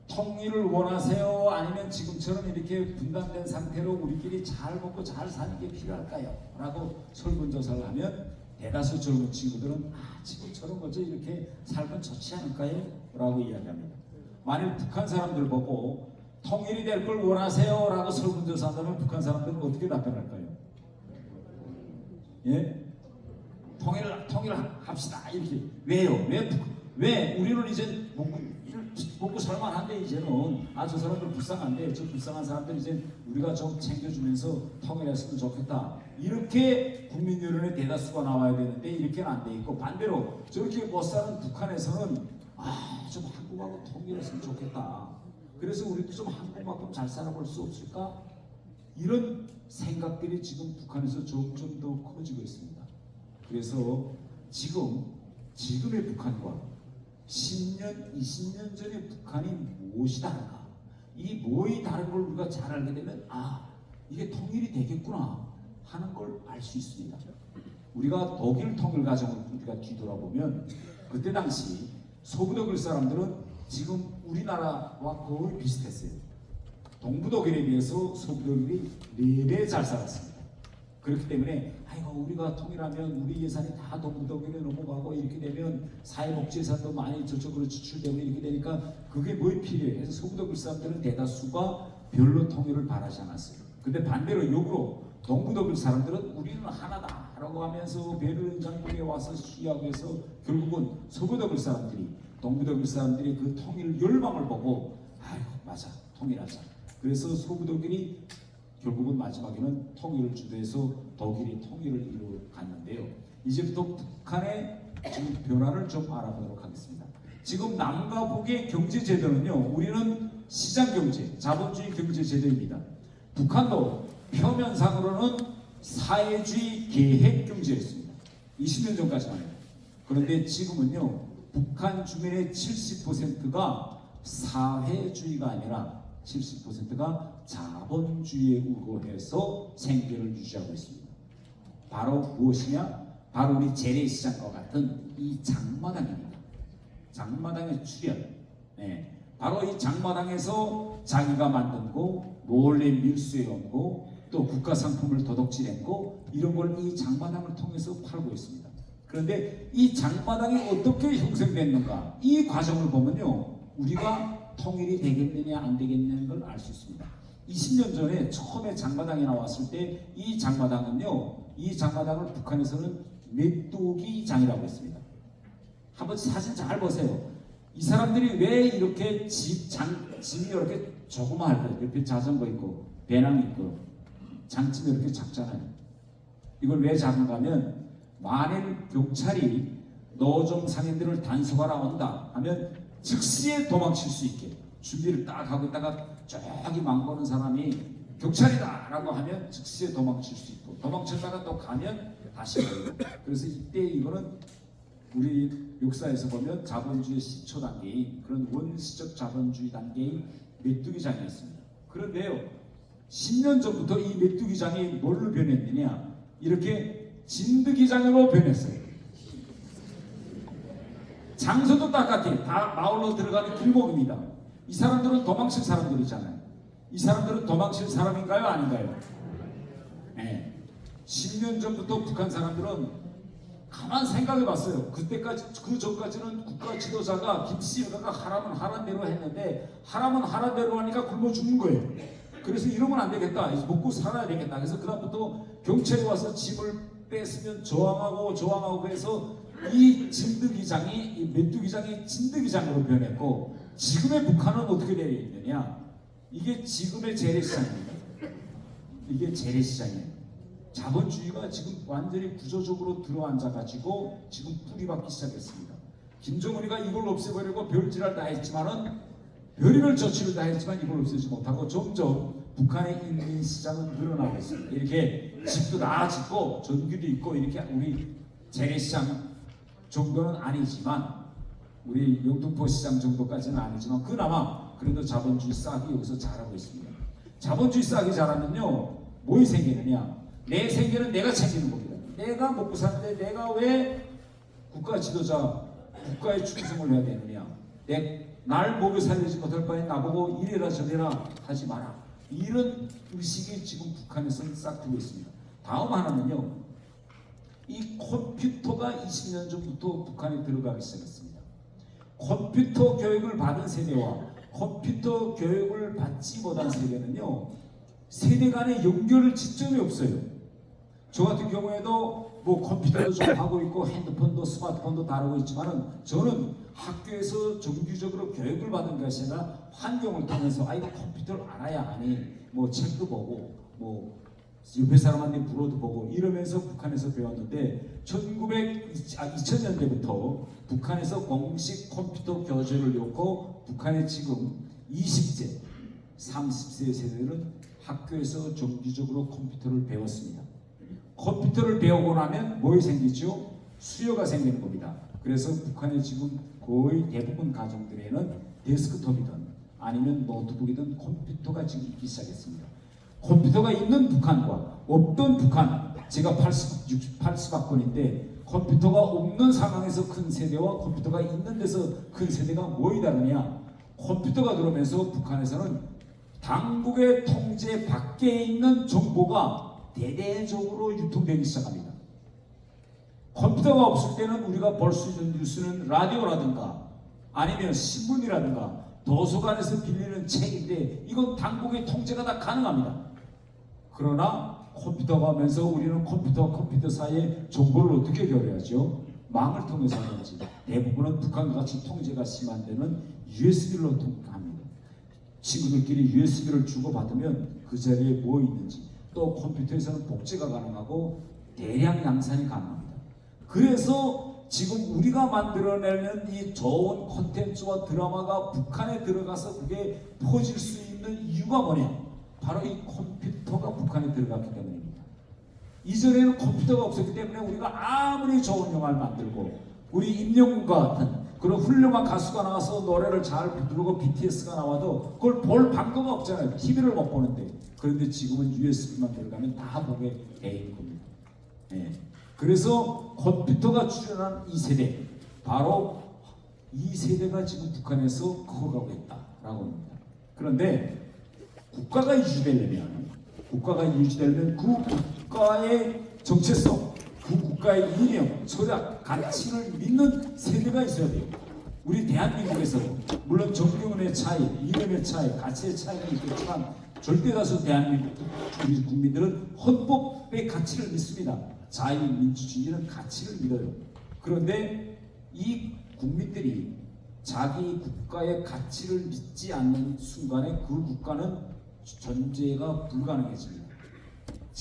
통일을 원하세요? 아니면 지금처럼 이렇게 분단된 상태로 우리끼리 잘 먹고 잘 사는 게 필요할까요? 라고 설문조사를 하면 대다수 젊은 친구들은 지금처럼 먼저 이렇게 살면 좋지 않을까요? 라고 이야기합니다. 만일 북한 사람들 보고 통일이 될 걸 원하세요? 라고 설문조사하면 북한 사람들은 어떻게 답변할까요? 예? 통일합시다 이렇게. 왜요? 왜 우리는 이제 먹고 살만한데 이제는 저 사람들 불쌍한데 저 불쌍한 사람들 이제 우리가 좀 챙겨주면서 통일했으면 좋겠다 이렇게 국민 여론의 대다수가 나와야 되는데 이렇게는 안 돼 있고 반대로 저렇게 못 사는 북한에서는 좀 한국하고 통일했으면 좋겠다 그래서 우리도 좀 한국만큼 잘 살아볼 수 없을까 이런 생각들이 지금 북한에서 점점 더 커지고 있습니다. 그래서 지금의 북한과 10년, 20년 전에 북한이 무엇이 다른가? 이 무엇이 다른 걸 우리가 잘 알게 되면 이게 통일이 되겠구나 하는 걸 알 수 있습니다. 우리가 독일 통일 과정을 우리가 뒤돌아보면 그때 당시 서부독일 사람들은 지금 우리나라와 거의 비슷했어요. 동부독일에 비해서 서부독일이 4배 잘 살았습니다. 그렇기 때문에 우리가 통일하면 우리 예산이 다 동부독일에 넘어가고 이렇게 되면 사회복지 예산도 많이 저쪽으로 지출되고 이렇게 되니까 그게 뭐 필요해? 그래서 서부독일 사람들은 대다수가 별로 통일을 바라지 않았어요. 근데 반대로 역으로 동부독일 사람들은 우리는 하나다 라고 하면서 베를린 장벽에 와서 시위하고 해서 결국은 서부독일 사람들이 동부독일 사람들이 그 통일 열망을 보고 맞아 통일하자. 그래서 서부독일이 결국은 마지막에는 통일을 주도해서 독일이 통일을 이루어갔는데요. 이제부터 북한의 지금 변화를 좀 알아보도록 하겠습니다. 지금 남과 북의 경제 제도는요, 우리는 시장 경제, 자본주의 경제 제도입니다. 북한도 표면상으로는 사회주의 계획 경제였습니다. 20년 전까지만 해도. 그런데 지금은요, 북한 주민의 70%가 사회주의가 아니라 70%가 자본주의에 의거해서 생계를 유지하고 있습니다. 바로 무엇이냐? 바로 우리 재래시장과 같은 이 장마당입니다. 장마당의 출현. 네. 바로 이 장마당에서 자기가 만든 거, 몰래 밀수해 온 거, 또 국가 상품을 도둑질한 거 이런 걸 이 장마당을 통해서 팔고 있습니다. 그런데 이 장마당이 어떻게 형성됐는가? 이 과정을 보면요, 우리가 통일이 되겠느냐 안 되겠냐는 걸 알 수 있습니다. 20년 전에 처음에 장마당이 나왔을 때 이 장마당은요, 이 장마당을 북한에서는 메뚜기장이라고 했습니다. 한번 사진 잘 보세요. 이 사람들이 왜 이렇게 집이 이렇게 조그마할까요? 옆에 자전거 있고 배낭 있고 장치는 이렇게 작잖아요. 이걸 왜 작은가 하면 만일 경찰이 노점 상인들을 단속하러 온다 하면 즉시에 도망칠 수 있게 준비를 딱 하고 있다가 저기 망보는 사람이 경찰이다 라고 하면 즉시에 도망칠 수 있고, 도망쳤다가 또 가면 다시 걸리고. 그래서 이때 이거는 우리 역사에서 보면 자본주의 시초 단계인 그런 원시적 자본주의 단계인 메뚜기장이었습니다. 그런데요, 10년 전부터 이 메뚜기장이 뭘로 변했느냐, 이렇게 진드기장으로 변했어요. 장소도 똑같이 다 마을로 들어가는 길목입니다. 이 사람들은 도망칠 사람들이잖아요. 이 사람들은 도망칠 사람인가요? 아닌가요? 네. 10년 전부터 북한 사람들은 가만 생각해 봤어요. 그때까지, 그 전까지는 국가 지도자가 김씨 여가가 하라면 하란 대로 했는데, 하라면 하란 대로 하니까 굶어 죽는 거예요. 그래서 이러면 안 되겠다. 먹고 살아야 되겠다. 그래서 그다음부터 경찰이 와서 짐을 뺐으면 저항하고 해서 이 진드기장이, 이 메뚜기장이 진드기장으로 변했고, 지금의 북한은 어떻게 되어 있느냐? 이게 지금의 재래시장입니다. 이게 재래시장이에요. 자본주의가 지금 완전히 구조적으로 들어앉아가지고 지금 뿌리 박기 시작했습니다. 김정은이가 이걸 없애버리고 별짓을 다 했지만은, 별의별 조치를 다 했지만 이걸 없애지 못하고 점점 북한의 인민시장은 늘어나고 있습니다. 이렇게 집도 다 짓고 전기도 있고 이렇게 우리 재래시장 정도는 아니지만, 우리 영등포 시장 정도까지는 아니지만 그나마 그래도 자본주의 싹이 여기서 자라고 있습니다. 자본주의 싹이 자라면요, 뭐이 생기느냐, 내 생계는 내가 챙기는 겁니다. 내가 먹고 사는데 내가 왜 국가 지도자, 국가에 충성을 해야 되느냐, 날 먹여 살리지 못할 바에 나보고 이래라 저래라 하지 마라, 이런 의식이 지금 북한에서는 싹 트고 있습니다. 다음 하나는요, 이 컴퓨터가 20년 전부터 북한에 들어가기 시작했습니다. 컴퓨터 교육을 받은 세대와 컴퓨터 교육을 받지 못한 세대는요, 세대 간의 연결을 지점이 없어요. 저 같은 경우에도 뭐 컴퓨터도 좀 하고 있고 핸드폰도 스마트폰도 다루고 있지만은, 저는 학교에서 정규적으로 교육을 받은 것이 아니라 환경을 통해서 아이고 컴퓨터를 알아야 하니 뭐 책도 보고 뭐 옆에 사람한테 물어도 보고 이러면서 북한에서 배웠는데, 2000년대부터 북한에서 공식 컴퓨터 교재를 놓고 북한의 지금 20세, 30세 세대는 학교에서 정기적으로 컴퓨터를 배웠습니다. 컴퓨터를 배우고 나면 뭐가 생기죠? 수요가 생기는 겁니다. 그래서 북한의 지금 거의 대부분 가정들에는 데스크톱이든 아니면 노트북이든 컴퓨터가 지금 있기 시작했습니다. 컴퓨터가 있는 북한과 없던 북한, 제가 80학번인데 컴퓨터가 없는 상황에서 큰 세대와 컴퓨터가 있는 데서 큰 세대가 뭐이 다르냐, 컴퓨터가 들어오면서 북한에서는 당국의 통제 밖에 있는 정보가 대대적으로 유통되기 시작합니다. 컴퓨터가 없을 때는 우리가 볼 수 있는 뉴스는 라디오라든가 아니면 신문이라든가 도서관에서 빌리는 책인데, 이건 당국의 통제가 다 가능합니다. 그러나 컴퓨터가 오면서 우리는 컴퓨터 사이에 정보를 어떻게 교류하죠? 망을 통해서 하는지, 대부분은 북한과 같이 통제가 심한 데는 USB로 통합니다. 친구들끼리 USB를 주고받으면 그 자리에 뭐 있는지, 또 컴퓨터에서는 복제가 가능하고 대량 양산이 가능합니다. 그래서 지금 우리가 만들어내는 이 좋은 콘텐츠와 드라마가 북한에 들어가서 그게 퍼질 수 있는 이유가 뭐냐? 바로 이 컴퓨터가 북한에 들어갔기 때문입니다. 이전에는 컴퓨터가 없었기 때문에 우리가 아무리 좋은 영화를 만들고, 우리 임영웅과 같은 그런 훌륭한 가수가 나와서 노래를 잘 부르고 BTS가 나와도 그걸 볼 방도가 없잖아요. TV를 못 보는데. 그런데 지금은 USB만 들어가면 다 보게 돼 있는 겁니다. 네. 그래서 컴퓨터가 출현한 이 세대, 바로 이 세대가 지금 북한에서 커가고 있다라고 합니다. 그런데 국가가 유지되려면 그 국가의 정체성, 그 국가의 이념, 철학, 가치를 믿는 세대가 있어야 돼요. 우리 대한민국에서도 물론 정경원의 차이, 이념의 차이, 가치의 차이는 있겠지만 절대 다수 대한민국 우리 국민들은 헌법의 가치를 믿습니다. 자유민주주의는 가치를 믿어요. 그런데 이 국민들이 자기 국가의 가치를 믿지 않는 순간에 그 국가는 존재가 불가능해집니다.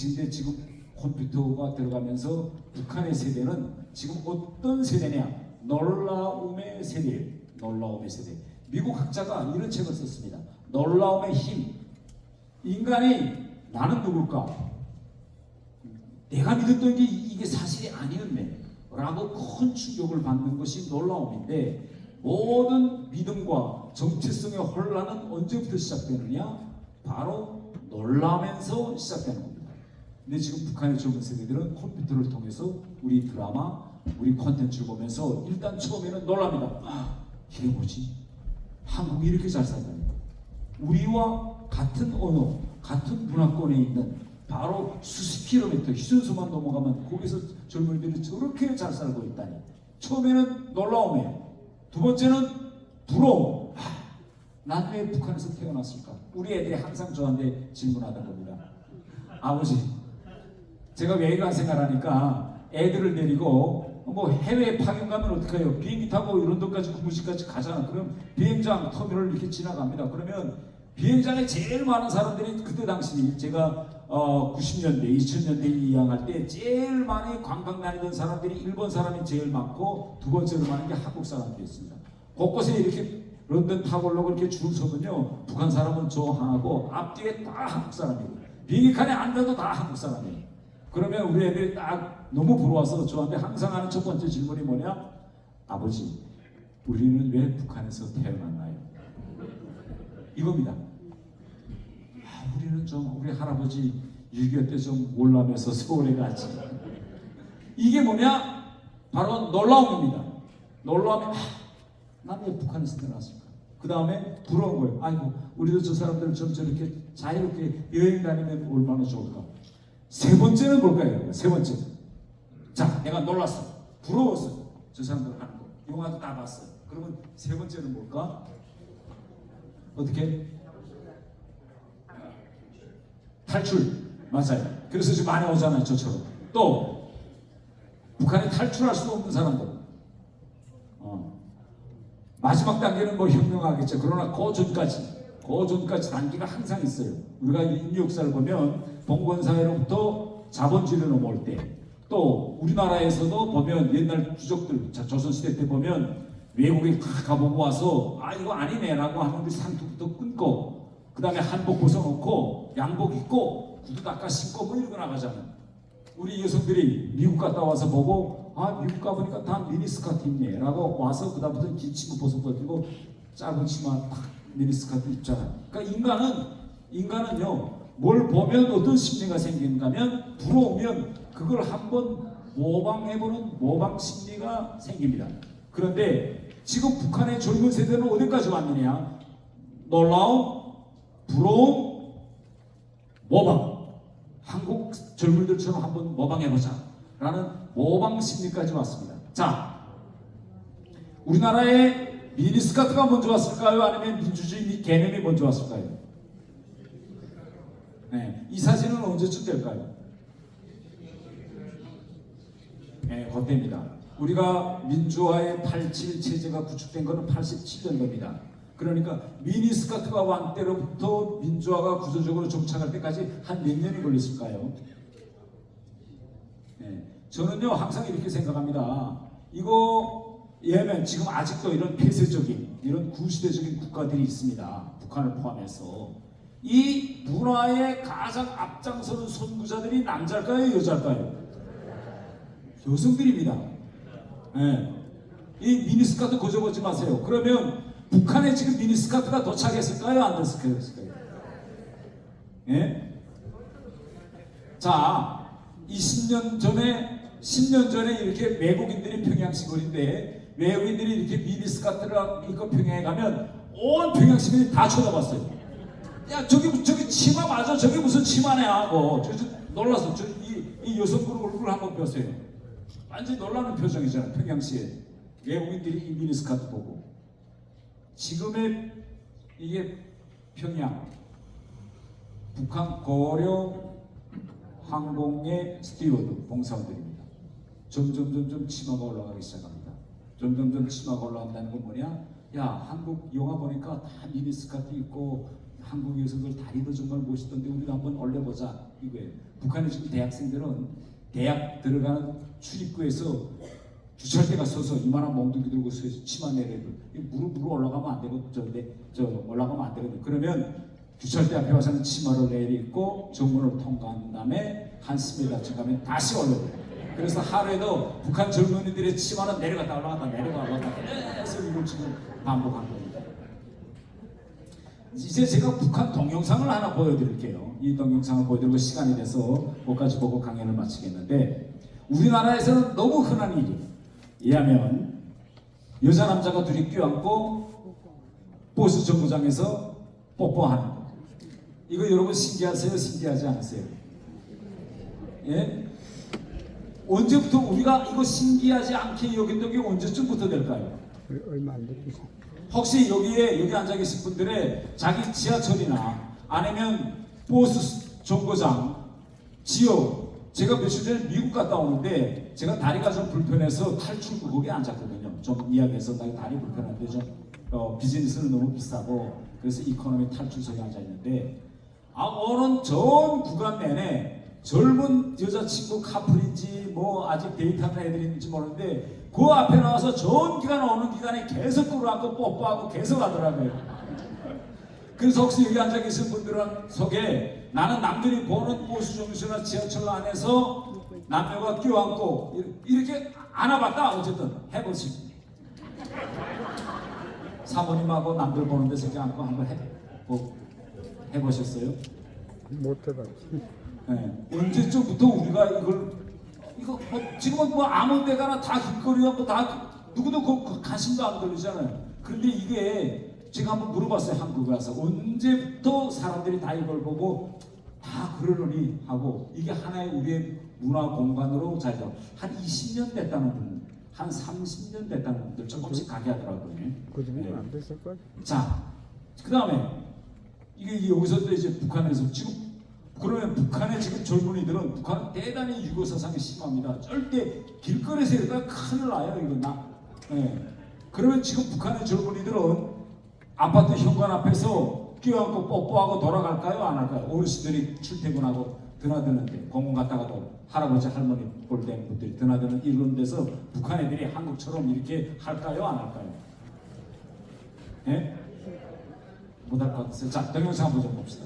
근데 지금 컴퓨터가 들어가면서 북한의 세대는 지금 어떤 세대냐? 놀라움의 세대. 놀라움의 세대. 미국 학자가 이런 책을 썼습니다. 놀라움의 힘. 인간이 나는 누굴까? 내가 믿었던 게 이게 사실이 아니었네 라고 큰 충격을 받는 것이 놀라움인데, 모든 믿음과 정체성의 혼란은 언제부터 시작되느냐? 바로 놀라면서 시작되는 겁니다. 근데 지금 북한의 젊은 세대들은 컴퓨터를 통해서 우리 드라마, 우리 콘텐츠를 보면서 일단 처음에는 놀랍니다. 아, 이게 뭐지? 한국이 이렇게 잘 살다니. 우리와 같은 언어, 같은 문화권에 있는 바로 수십 킬로미터 휴전소만 넘어가면 거기서 젊은이들이 저렇게 잘 살고 있다니. 처음에는 놀라움이에요. 두 번째는 부러움. 난 왜 북한에서 태어났을까? 우리 애들이 항상 저한테 질문하던 겁니다. 아버지, 제가 외교관 생활하니까 애들을 데리고 뭐 해외 파견 가면 어떡해요? 비행기 타고 이런 데까지 국무실까지 가잖아. 그럼 비행장 터미널 이렇게 지나갑니다. 그러면 비행장에 제일 많은 사람들이 그때 당시 제가 90년대, 2000년대 이양할 때 제일 많이 관광 다니던 사람들이 일본 사람이 제일 많고 두 번째로 많은 게 한국 사람들이었습니다. 곳곳에 이렇게 런던 타고 오려고 이렇게 줄 서면요, 북한 사람은 저 하나고 앞뒤에 다 한국 사람이고 비행기 칸에 앉아도 다 한국 사람이에요. 그러면 우리 애들이 딱 너무 부러워서 저한테 항상 하는 첫 번째 질문이 뭐냐? 아버지, 우리는 왜 북한에서 태어났나요? 이겁니다. 우리는 좀 우리 할아버지 6.25 때 좀 몰라면서 서울에 갔지. 이게 뭐냐? 바로 놀라움입니다. 놀라움이 난 왜 북한에서 태어났을까? 그 다음에 부러운 거예요. 아이고, 우리도 저 사람들 좀 저렇게 자유롭게 여행 다니면 얼마나 좋을까? 세 번째는 뭘까요? 세 번째. 자, 내가 놀랐어. 부러웠어. 저 사람들 하는 거. 영화도 다 봤어. 그러면 세 번째는 뭘까? 어떻게? 탈출. 맞아요. 그래서 지금 많이 오잖아요. 저처럼. 또 북한에 탈출할 수 없는 사람들. 마지막 단계는 뭐 현명하겠죠. 그러나 그 전까지 단계가 항상 있어요. 우리가 인류 역사를 보면 봉건사회로부터 자본주의로 넘어올 때, 또 우리나라에서도 보면 옛날 귀족들, 조선시대 때 보면 외국에 다 가보고 와서 아 이거 아니네 라고 하는 우리 상투부터 끊고, 그 다음에 한복 벗어놓고 양복 입고 구두 닦아 신고 뭐 이러고 나가잖아요. 우리 여성들이 미국 갔다 와서 보고 아 미국 가보니까 다 미니스커트 입네 라고 와서 그 다음부터 긴 치마 벗어버리고 짧은 치마 탁 미니스커트 입잖아요. 그러니까 인간은요 뭘 보면 어떤 심리가 생기는가 하면 부러우면 그걸 한번 모방해보는 모방 심리가 생깁니다. 그런데 지금 북한의 젊은 세대는 어디까지 왔느냐? 놀라움, 부러움, 모방. 한국 젊은이들처럼 한번 모방해보자 라는 모방 심리까지 왔습니다. 자, 우리나라의 미니스커트가 먼저 왔을까요? 아니면 민주주의 개념이 먼저 왔을까요? 네, 이 사진은 언제쯤 될까요? 네, 그때입니다. 우리가 민주화의 87 체제가 구축된 것은 87년도입니다. 그러니까 미니스커트가 왕 때로부터 민주화가 구조적으로 정착할 때까지 한 몇 년이 걸렸을까요? 네, 저는요 항상 이렇게 생각합니다. 이거 예멘 지금 아직도 이런 폐쇄적인 이런 구시대적인 국가들이 있습니다. 북한을 포함해서. 이 문화의 가장 앞장서는 선구자들이 남자일까요? 여자일까요? 여성들입니다. 네. 이 미니스커트 거저보지 마세요. 그러면 북한에 지금 미니스커트가 도착했을까요? 안 됐을까요? 예? 자, 10년 전에 이렇게 외국인들이 평양시골인데 외국인들이 이렇게 미니스커트를 입고 평양에 가면 온 평양 시민이 다 쳐다봤어요. 야, 저기 치마 맞아? 저게 무슨 치마네 하고 놀라서 이 여성분 얼굴을 한번 보세요. 완전히 놀라는 표정이잖아요. 평양시에 외국인들이 이 미니스커트 보고. 지금의 이게 평양 북한 고려 항공의 스튜어드 봉사원들입니다. 점점 치마가 올라가기 시작합니다. 점점 치마가 올라간다는 건 뭐냐? 야, 한국 영화 보니까 다 미니스커트 입고 한국에서도 다리도 정말 멋있던데 우리가 한번 올려보자 이거예요. 북한의 지금 대학생들은 대학 들어가는 출입구에서 주철대가 서서 이만한 몽둥이 들고 서서 치마 내리고 무릎으로 올라가면 안 되고 저 올라가면 안 되거든요. 그러면 주철대 앞에 와서는 치마를 내리고 정문을 통과한 다음에 한 스미터 가면 다시 올려요. 그래서 하루에도 북한 젊은이들의 치마는 내려갔다 올라갔다 내려갔다 올라갔다 계속 이걸 지금 반복하는 겁니다. 이제 제가 북한 동영상을 하나 보여드릴게요. 이 동영상을 보여드리고 시간이 돼서 그것까지 보고 강연을 마치겠는데 우리나라에서는 너무 흔한 일이 왜냐하면 여자 남자가 둘이 껴안고 버스 정거장에서 뽀뽀하는 거. 이거 여러분 신기하세요? 신기하지 않으세요? 예? 언제부터 우리가 이거 신기하지 않게 여겼던 게 언제쯤부터 될까요? 얼마 안 됐지. 혹시 여기 앉아 계신 분들의 자기 지하철이나 아니면 버스 정거장 지역 제가 며칠 전에 미국 갔다 오는데 제가 다리가 좀 불편해서 탈출구 거기에 앉았거든요. 좀 이야기해서 나 다리 불편한데 좀 비즈니스는 너무 비싸고 그래서 이코노미 탈출석에 앉아 있는데 오는 전 구간 내내 젊은 여자친구 카풀인지 뭐 아직 데이트하는 애들인지 모르는데 그 앞에 나와서 전 기간 오는 기간에 계속 끌어안고 뽀뽀하고 계속 하더라고요. 그래서 혹시 여기 앉아 계신 분들은 속에 나는 남들이 보는 버스 정류소나 지하철 안에서 남녀가 껴안고 이렇게 안아봤다. 어쨌든 해보시죠. 사모님하고 남들 보는 데서 이렇게 안고 한번 해보셨어요? 못 해봤지. 네. 언제쯤부터 우리가 이거 뭐 지금은 뭐 아무 데 가나 다 길거리가 뭐 다 누구도 그 관심도 안 걸리잖아요. 그런데 이게 제가 한번 물어봤어요. 한국에 와서 언제부터 사람들이 다 이걸 보고 다 그러느니 하고 이게 하나의 우리의 문화 공간으로 자리잡고 한 20년 됐다는 분, 한 30년 됐다는 분들 조금씩 가게 하더라고요. 그 정도는 안 됐을 걸. 자, 그 다음에 이게 여기서 또 이제 북한에서 지금 그러면 북한의 지금 젊은이들은 북한은 대단히 유교 사상이 심합니다. 절대 길거리에서 이러다 큰일 나요. 이거 예. 그러면 지금 북한의 젊은이들은 아파트 현관 앞에서 껴안고 뽀뽀하고 돌아갈까요? 안 할까요? 어르신들이 출퇴근하고 드나드는데 공원 갔다가도 할아버지 할머니 볼 때 분들이 드나드는 이런 데서 북한 애들이 한국처럼 이렇게 할까요? 안 할까요? 예? 못할 것 같아요. 자, 동영상 한번 좀 봅시다.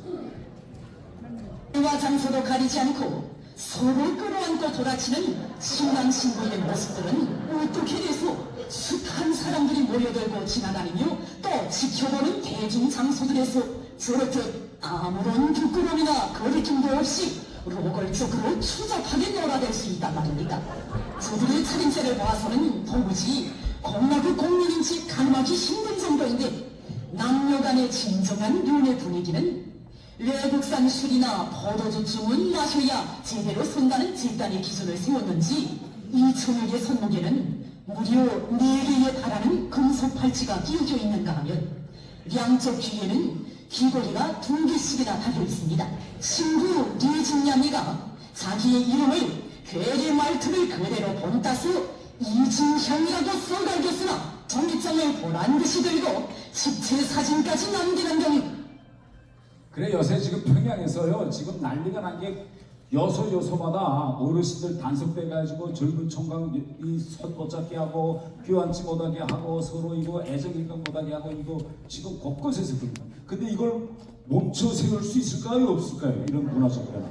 와 장소도 가리지 않고 서로 끌어안고 돌아치는 신랑 신부의 모습들은 어떻게 돼서 숱한 사람들이 모여들고 지나다니며 또 지켜보는 대중 장소들에서 저렇듯 아무런 부끄러움이나 거리낌도 없이 노골적으로 추잡하게 놀아댈 수 있단 말입니다. 저들의 차림새를 봐서는 도무지 공화국 공민인지 가늠하기 힘든 정도인데 남녀 간의 진정한 눈의 분위기는 외국산 술이나 포도주쯤은 마셔야 제대로 선다는 집단의 기준을 세웠는지 이 저녁의 손목에는 무려 4개에 달하는 금속 팔찌가 끼워져 있는가 하면 양쪽 귀에는 귀걸이가 2개씩이나 달려 있습니다. 친구 리진양이가 자기의 이름을 괴뢰 말투를 그대로 본따서 이진형이라고 써갈겼으나 종이장을 보란듯이 들고 식체 사진까지 남기는 경우 그래 요새 지금 평양에서요 지금 난리가 난 게 여소마다 어르신들 단속돼 가지고 젊은 총각 이 손 못 잡게 하고 교환치 못하게 하고 서로 이거 애정인간 못하게 하고 이거 지금 곳곳에서 그런다. 근데 이걸 멈춰 세울 수 있을까요 없을까요? 이런 문화적 변화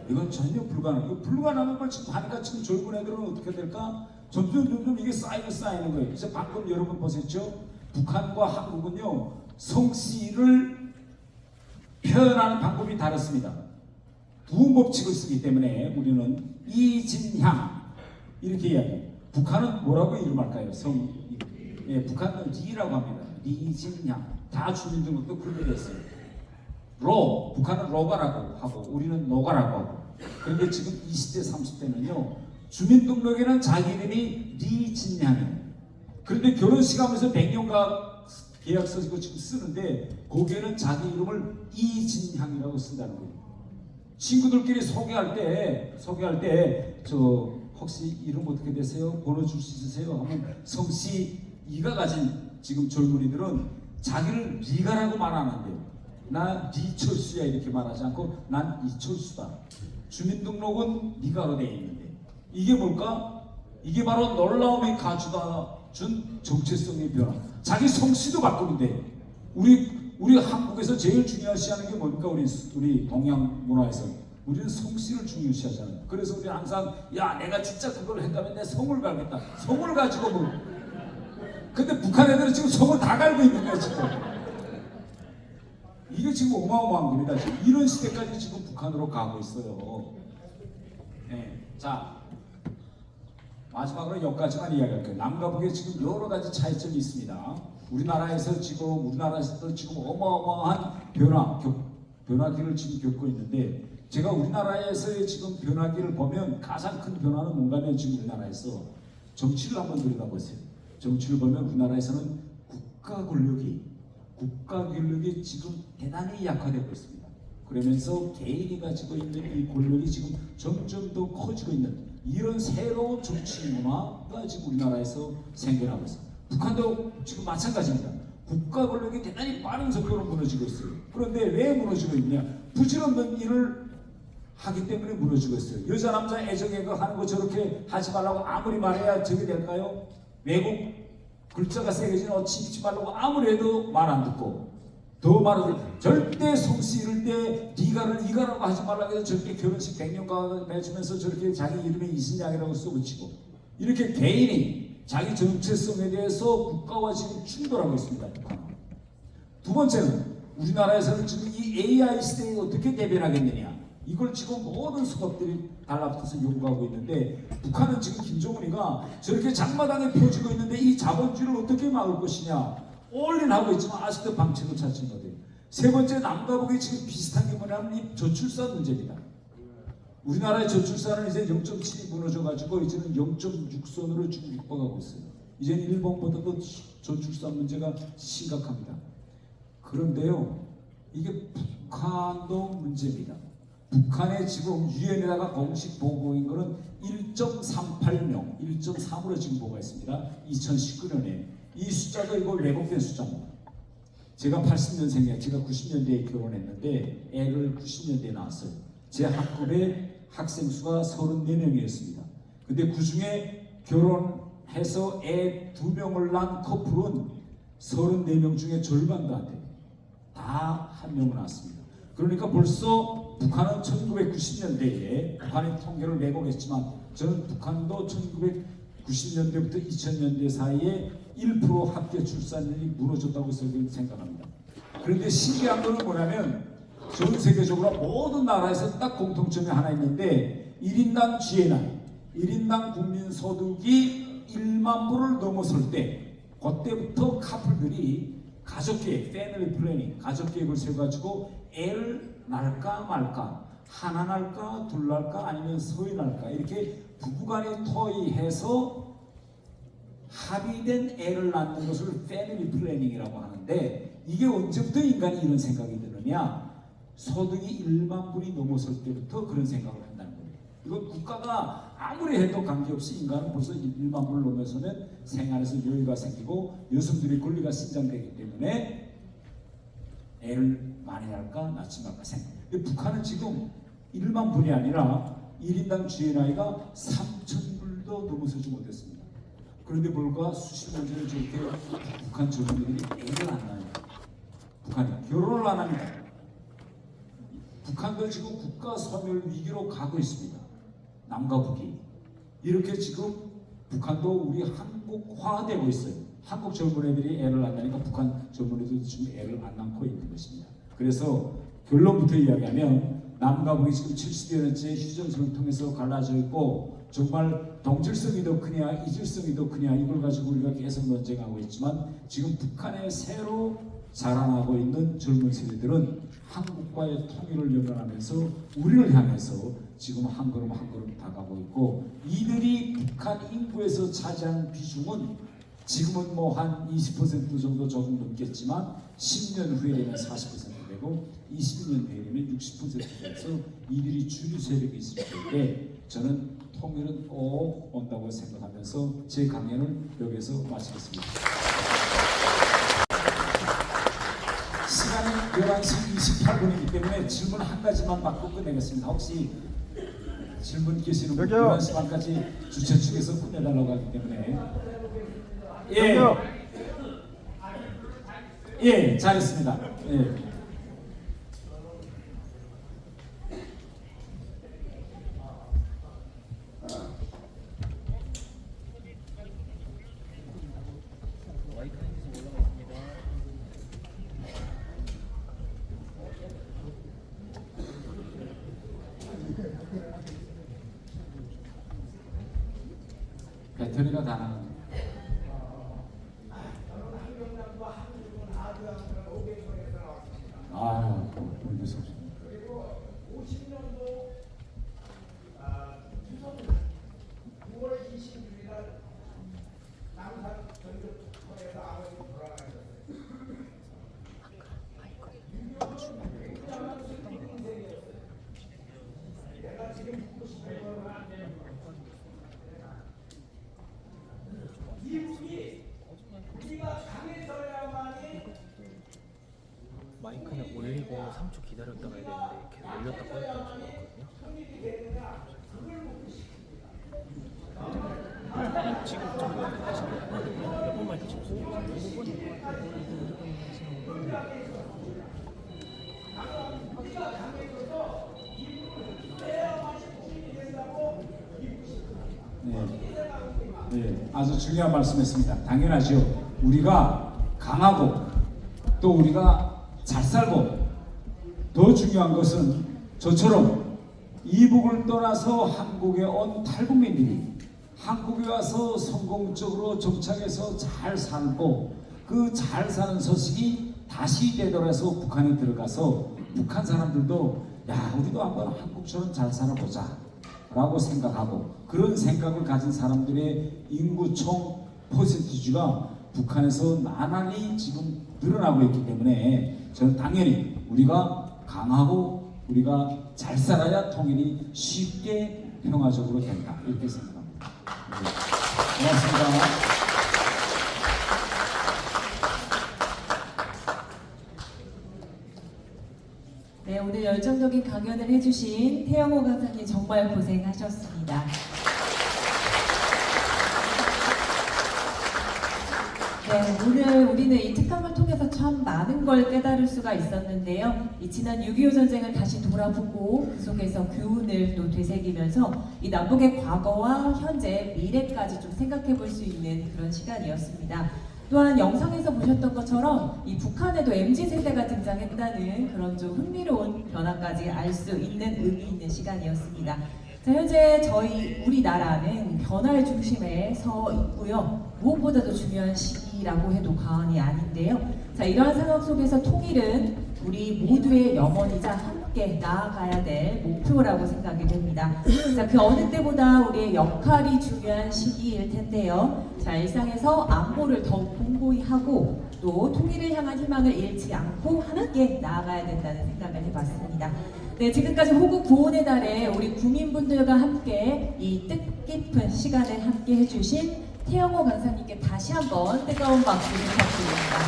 이건 전혀 불가능. 이거 불가능한 걸 지금 하니까 지금 젊은 애들은 어떻게 될까? 점점 이게 쌓이는 거예요. 이제 방금 여러분 보셨죠? 북한과 한국은요 성씨를 표현하는 방법이 다릅니다. 부음법칙을 쓰기 때문에 우리는 이진향 이렇게 이야기해요. 북한은 뭐라고 이름할까요? 예, 북한은 리라고 합니다. 리진향 다 주민등록도 그렇게 됐어요. 북한은 로가라고 하고 우리는 노가라고 하고 그런데 지금 20대 30대는요 주민등록에는 자기 이름이 리진향이에요. 그런데 결혼식 하면서 백년가 계약서 지금 쓰는데 거기에는 자기 이름을 이진향이라고 쓴다는 거예요. 친구들끼리 소개할 때 저 혹시 이름 어떻게 되세요? 번호 줄 수 있으세요? 하면 성씨 이가 가진 지금 젊은이들은 자기를 리가라고 말 안 한대요. 나 이철수야 이렇게 말하지 않고 난 이철수다. 주민등록은 네가로 돼 있는데 이게 뭘까? 이게 바로 놀라움이 가져다 준 정체성의 변화. 자기 성씨도 바꾸는데 우리 한국에서 제일 중요시하는 게 뭡니까? 우리 동양 문화에서 우리는 성씨를 중요시하잖아요. 그래서 우리 항상 야 내가 진짜 그걸 했다면 내 성을 갈겠다. 성을 가지고 뭐. 근데 북한 애들은 지금 성을 다 갈고 있는 거야 지금. 이게 지금 어마어마한 겁니다. 지금 이런 시대까지 지금 북한으로 가고 있어요. 네. 자 마지막으로 여기까지만 이야기할게요. 남과 북에 지금 여러 가지 차이점이 있습니다. 우리나라에서 지금 어마어마한 변화기를 지금 겪고 있는데 제가 우리나라에서의 지금 변화기를 보면 가장 큰 변화는 뭔가면 지금 우리나라에서 정치를 한번 들여다보세요. 정치를 보면 우리나라에서는 국가 권력이 지금 대단히 약화되고 있습니다. 그러면서 개인이 가지고 있는 이 권력이 지금 점점 더 커지고 있는 이런 새로운 정치 문화가 지금 우리나라에서 생겨나고 있습니다. 북한도 지금 마찬가지입니다. 국가 권력이 대단히 빠른 속도로 무너지고 있어요. 그런데 왜 무너지고 있냐? 부질없는 일을 하기 때문에 무너지고 있어요. 여자 남자 애정애가 하는 거 저렇게 하지 말라고 아무리 말해야 저게 될까요? 외국 글자가 새겨진 어치 입지 말라고 아무리 해도 말 안 듣고 더 말하고 절대 성씨 이럴 때 니가를 이가라고 하지 말라고 해서 저렇게 결혼식 100년가 맺으면서 저렇게 자기 이름에 이신양이라고 써붙이고 이렇게 개인이 자기 정체성에 대해서 국가와 지금 충돌하고 있습니다. 북한은. 두 번째는 우리나라에서는 지금 이 AI 시대에 어떻게 대변하겠느냐 이걸 지금 모든 수업들이 달라붙어서 요구하고 있는데 북한은 지금 김정은이가 저렇게 장마당에 펴지고 있는데 이 자본주의를 어떻게 막을 것이냐 올인하고 있지만 아직도 방책을 찾지 못해요. 세 번째 남과 북이 지금 비슷한 게 뭐냐면 이 저출산 문제입니다. 우리나라의 저출산은 이제 0.7이 무너져가지고 이제는 0.6선으로 지금 육박하고 있어요. 이제는 일본보다도 저출산 문제가 심각합니다. 그런데요, 이게 북한도 문제입니다. 북한의 지금 유엔에다가 공식 보고인 거는 1.38명, 1.3으로 지금 보고가 있습니다. 2019년에 이 숫자도 이거 왜곡된 숫자입니다. 제가 80년생이에요. 제가 90년대에 결혼했는데 애를 90년대에 낳았어요. 제 학급에 학생 수가 34명이었습니다. 근데 그 중에 결혼해서 애 2명을 낳은 커플은 34명 중에 절반도 안 돼요. 다 한 명을 낳았습니다. 그러니까 벌써 북한은 1990년대에 북한의 통계를 왜곡했지만 저는 북한도 1990년대부터 2000년대 사이에 1% 합계 출산율이 무너졌다고 생각합니다. 그런데 신기한 거는 뭐냐면 전 세계적으로 모든 나라에서 딱 공통점이 하나 있는데 1인당 GNI, 1인당 국민소득이 1만 불을 넘어설 때 그때부터 커플들이 가족계획, 패밀리 플래닝, 가족계획을 세워가지고 애를 낳을까 말까, 하나 낳을까, 둘 낳을까, 아니면 서희 낳을까 이렇게 부부간에 토의해서 합의된 애를 낳는 것을 패밀리 플래닝이라고 하는데 이게 언제부터 인간이 이런 생각이 드느냐? 소득이 1만 불이 넘어설 때부터 그런 생각을 한다는 거예요. 이건 국가가 아무리 해도 관계없이 인간은 벌써 1만 불을 넘어서면 생활에서 여유가 생기고 여성들의 권리가 신장되기 때문에 애를 많이 낳을까 낳지 말까 생각. 북한은 지금 1만 불이 아니라 1인당 GNI가 3,000불도 넘어서지 못했습니다. 그런데 불과 수십 년 전에 저렇게 북한 젊은이들이 애를 안 낳아요. 북한이 결혼을 안 합니다. 북한도 지금 국가 소멸 위기로 가고 있습니다. 남과 북이 이렇게 지금 북한도 우리 한국화되고 있어요. 한국 젊은이들이 애를 안 낳으니까 북한 젊은이들도 지금 애를 안 낳고 있는 것입니다. 그래서 결론부터 이야기하면 남과 북이 지금 70여 년째 휴전선을 통해서 갈라져 있고 정말 동질성이 더 크냐 이질성이 더 크냐 이걸 가지고 우리가 계속 논쟁하고 있지만 지금 북한에 새로 자라나고 있는 젊은 세대들은 한국과의 통일을 연결하면서 우리를 향해서 지금 한 걸음 한 걸음 다가가고 있고 이들이 북한 인구에서 차지하는 비중은 지금은 뭐 한 20% 정도 조금 넘겠지만 10년 후에 되면 40% 되고 20년 후에 되면 60% 돼서 이들이 주류 세력이 있을 텐데 저는 통일은 꼭 온다고 생각하면서 제 강연을 여기서 마치겠습니다. 시간은 11시 28분이기 때문에 질문 한 가지만 받고 끝내겠습니다. 혹시 질문 계시는 분 여기요. 11시 반까지 주최 측에서 끝내달라고 하기 때문에 예, 여기요. 예, 잘했습니다. 예. 배터리가 다 나가네. 아유, 돈 주소. 마이크는 올리고 3초 기다렸다가 해야 되는데 계속 올렸다 껐다 하거든요. 지금 좀 몇 번만 더 쳤어요? 5번? 네, 아주 중요한 말씀했습니다. 당연하죠. 우리가 강하고 또 우리가 잘 살고 더 중요한 것은 저처럼 이북을 떠나서 한국에 온 탈북민들이 한국에 와서 성공적으로 정착해서 잘 살고 그 잘 사는 소식이 다시 되돌아서 북한에 들어가서 북한 사람들도 야 우리도 한번 한국처럼 잘 살아보자 라고 생각하고 그런 생각을 가진 사람들의 인구 총 퍼센티지가 북한에서 나날이 지금 늘어나고 있기 때문에 저는 당연히 우리가 강하고 우리가 잘 살아야 통일이 쉽게 평화적으로 된다 이렇게 생각합니다. 네. 고맙습니다. 네, 오늘 열정적인 강연을 해주신 태영호 강사님 정말 고생하셨습니다. 네, 오늘 우리는 이 특강을 통해서 참 많은 걸 깨달을 수가 있었는데요. 이 지난 6.25 전쟁을 다시 돌아보고 그 속에서 교훈을 또 되새기면서 이 남북의 과거와 현재, 미래까지 좀 생각해 볼 수 있는 그런 시간이었습니다. 또한 영상에서 보셨던 것처럼 이 북한에도 MZ세대가 등장했다는 그런 좀 흥미로운 변화까지 알 수 있는 의미 있는 시간이었습니다. 자, 현재 우리나라는 변화의 중심에 서 있고요. 무엇보다도 중요한 시기라고 해도 과언이 아닌데요. 자, 이러한 상황 속에서 통일은 우리 모두의 염원이자 함께 나아가야 될 목표라고 생각이 됩니다. 자, 그 어느 때보다 우리의 역할이 중요한 시기일 텐데요. 자, 일상에서 안보를 더욱 공고히 하고 또 통일을 향한 희망을 잃지 않고 함께 나아가야 된다는 생각을 해봤습니다. 네, 지금까지 호국 구원의 달에 우리 국민분들과 함께 이 뜻깊은 시간을 함께 해주신 태영호 강사님께 다시 한번 뜨거운 박수 부탁드립니다.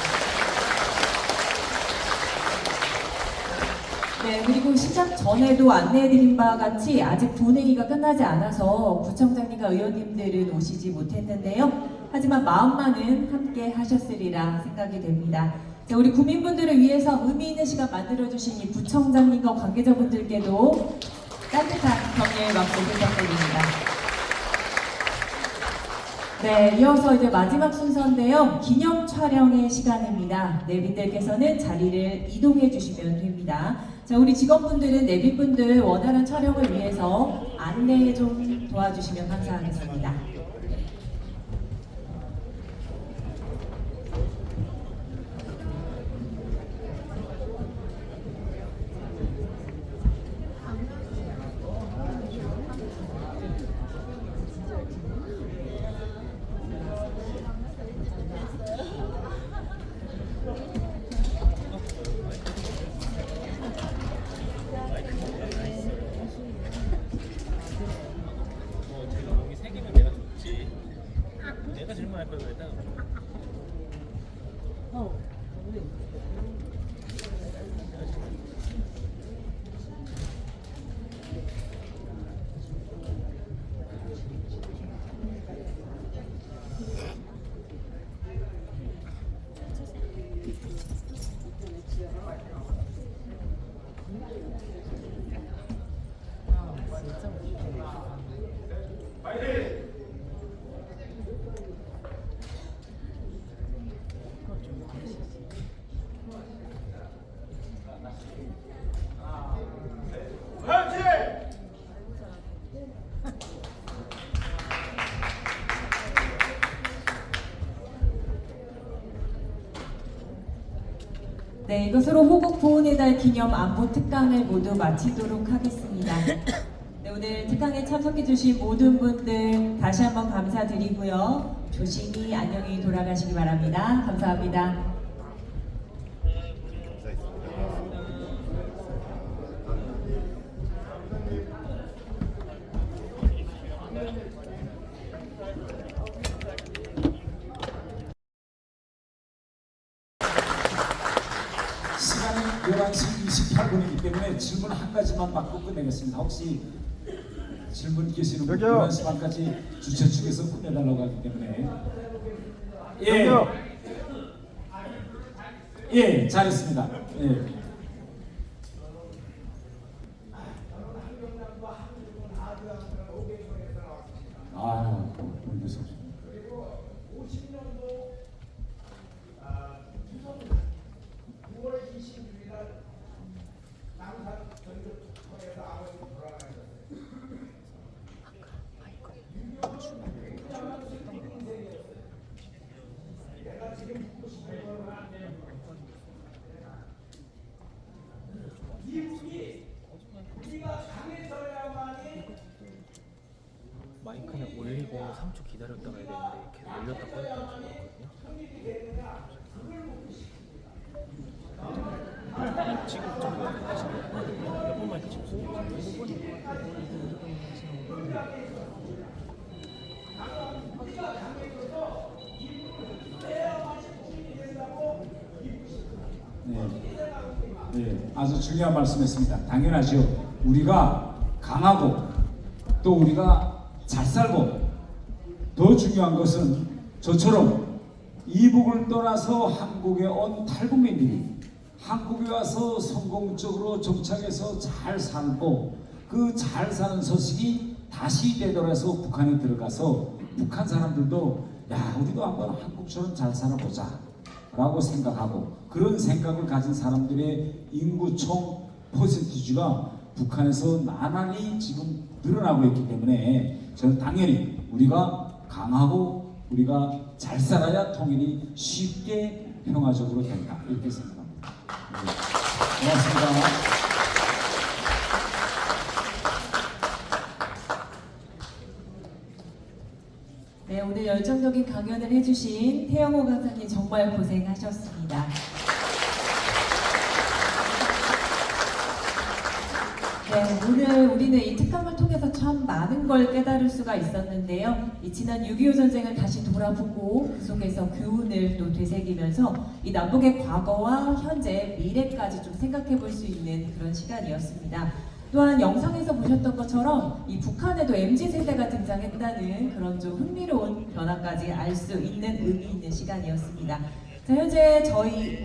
네, 그리고 시작 전에도 안내해드린 바와 같이 아직 본회의가 끝나지 않아서 구청장님과 의원님들은 오시지 못했는데요. 하지만 마음만은 함께 하셨으리라 생각이 됩니다. 자, 우리 국민분들을 위해서 의미 있는 시간 만들어주신 이 구청장님과 관계자분들께도 따뜻한 격려의 박수 부탁드립니다. 네, 이어서 이제 마지막 순서인데요. 기념 촬영의 시간입니다. 내빈들께서는 자리를 이동해 주시면 됩니다. 자, 우리 직원분들은 내빈분들 원활한 촬영을 위해서 안내 좀 도와주시면 감사하겠습니다. 여기 새기면 내가 좋지. 내가 질문할 걸 그랬다. 네, 이것으로 호국 보훈의 달 기념 안보 특강을 모두 마치도록 하겠습니다. 네, 오늘 특강에 참석해주신 모든 분들 다시 한번 감사드리고요. 조심히 안녕히 돌아가시기 바랍니다. 감사합니다. 시간은 11시 28분이기 때문에 질문 한 가지만 받고 끝내겠습니다. 혹시 질문 계시는 분 여기요. 11시 반까지 주최 측에서 끝내달라고 하기 때문에 여기요. 예, 잘했습니다. 예. 아, 오늘 교수. 마이크는 올리고 3초 기다렸다가 해야 되는데 계속 올렸다 꺼냈다 그렇거든요. 지금 좀 몇 번만 지금 네, 아주 중요한 말씀했습니다. 당연하죠. 우리가 강하고 또 우리가 잘 살고 더 중요한 것은 저처럼 이북을 떠나서 한국에 온 탈북민들이 한국에 와서 성공적으로 정착해서 잘 살고 그 잘 사는 소식이 다시 되돌아서 북한에 들어가서 북한 사람들도 야 우리도 한번 한국처럼 잘 살아보자 라고 생각하고 그런 생각을 가진 사람들의 인구 총 퍼센티지가 북한에서 나날이 지금 늘어나고 있기 때문에 저는 당연히 우리가 강하고 우리가 잘 살아야 통일이 쉽게 평화적으로 된다 이렇게 생각합니다. 네. 고맙습니다. 네, 오늘 열정적인 강연을 해주신 태영호 강사님 정말 고생하셨습니다. 네, 오늘 우리는 이 특강을 통해서 참 많은 걸 깨달을 수가 있었는데요. 이 지난 6.25 전쟁을 다시 돌아보고 그 속에서 교훈을 또 되새기면서 이 남북의 과거와 현재, 미래까지 좀 생각해 볼 수 있는 그런 시간이었습니다. 또한 영상에서 보셨던 것처럼 이 북한에도 MZ세대가 등장했다는 그런 좀 흥미로운 변화까지 알 수 있는 의미 있는 시간이었습니다. 자, 현재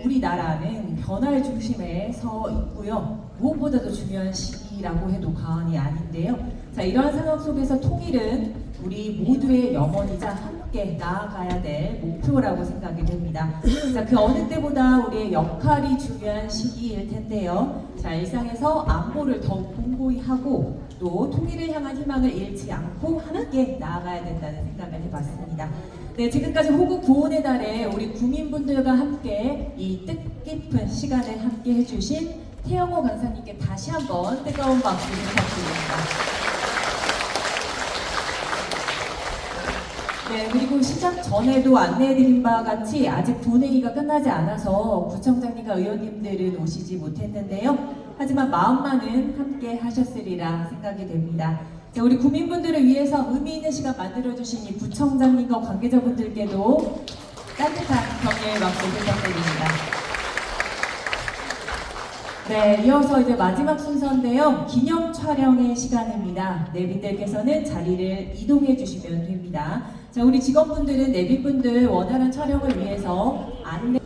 우리나라는 변화의 중심에 서 있고요. 무엇보다도 중요한 시기라고 해도 과언이 아닌데요. 자, 이러한 상황 속에서 통일은 우리 모두의 영혼이자 함께 나아가야 될 목표라고 생각이 됩니다. 자, 그 어느 때보다 우리의 역할이 중요한 시기일 텐데요. 자, 일상에서 안보를 더욱 공고히 하고 또 통일을 향한 희망을 잃지 않고 함께 나아가야 된다는 생각을 해봤습니다. 네, 지금까지 호국 보훈의 달에 우리 국민분들과 함께 이 뜻깊은 시간을 함께 해주신 태영호 강사님께 다시 한번 뜨거운 박수 부탁드립니다. 네, 그리고 시작 전에도 안내해드린 바와 같이 아직 본회의가 끝나지 않아서 구청장님과 의원님들은 오시지 못했는데요. 하지만 마음만은 함께 하셨으리라 생각이 됩니다. 자, 우리 국민분들을 위해서 의미 있는 시간 만들어주신 이 구청장님과 관계자분들께도 따뜻한 격려의 박수 부탁드립니다. 네, 이어서 이제 마지막 순서인데요. 기념 촬영의 시간입니다. 내빈들께서는 자리를 이동해 주시면 됩니다. 자, 우리 직원분들은 내빈분들 원활한 촬영을 위해서 안내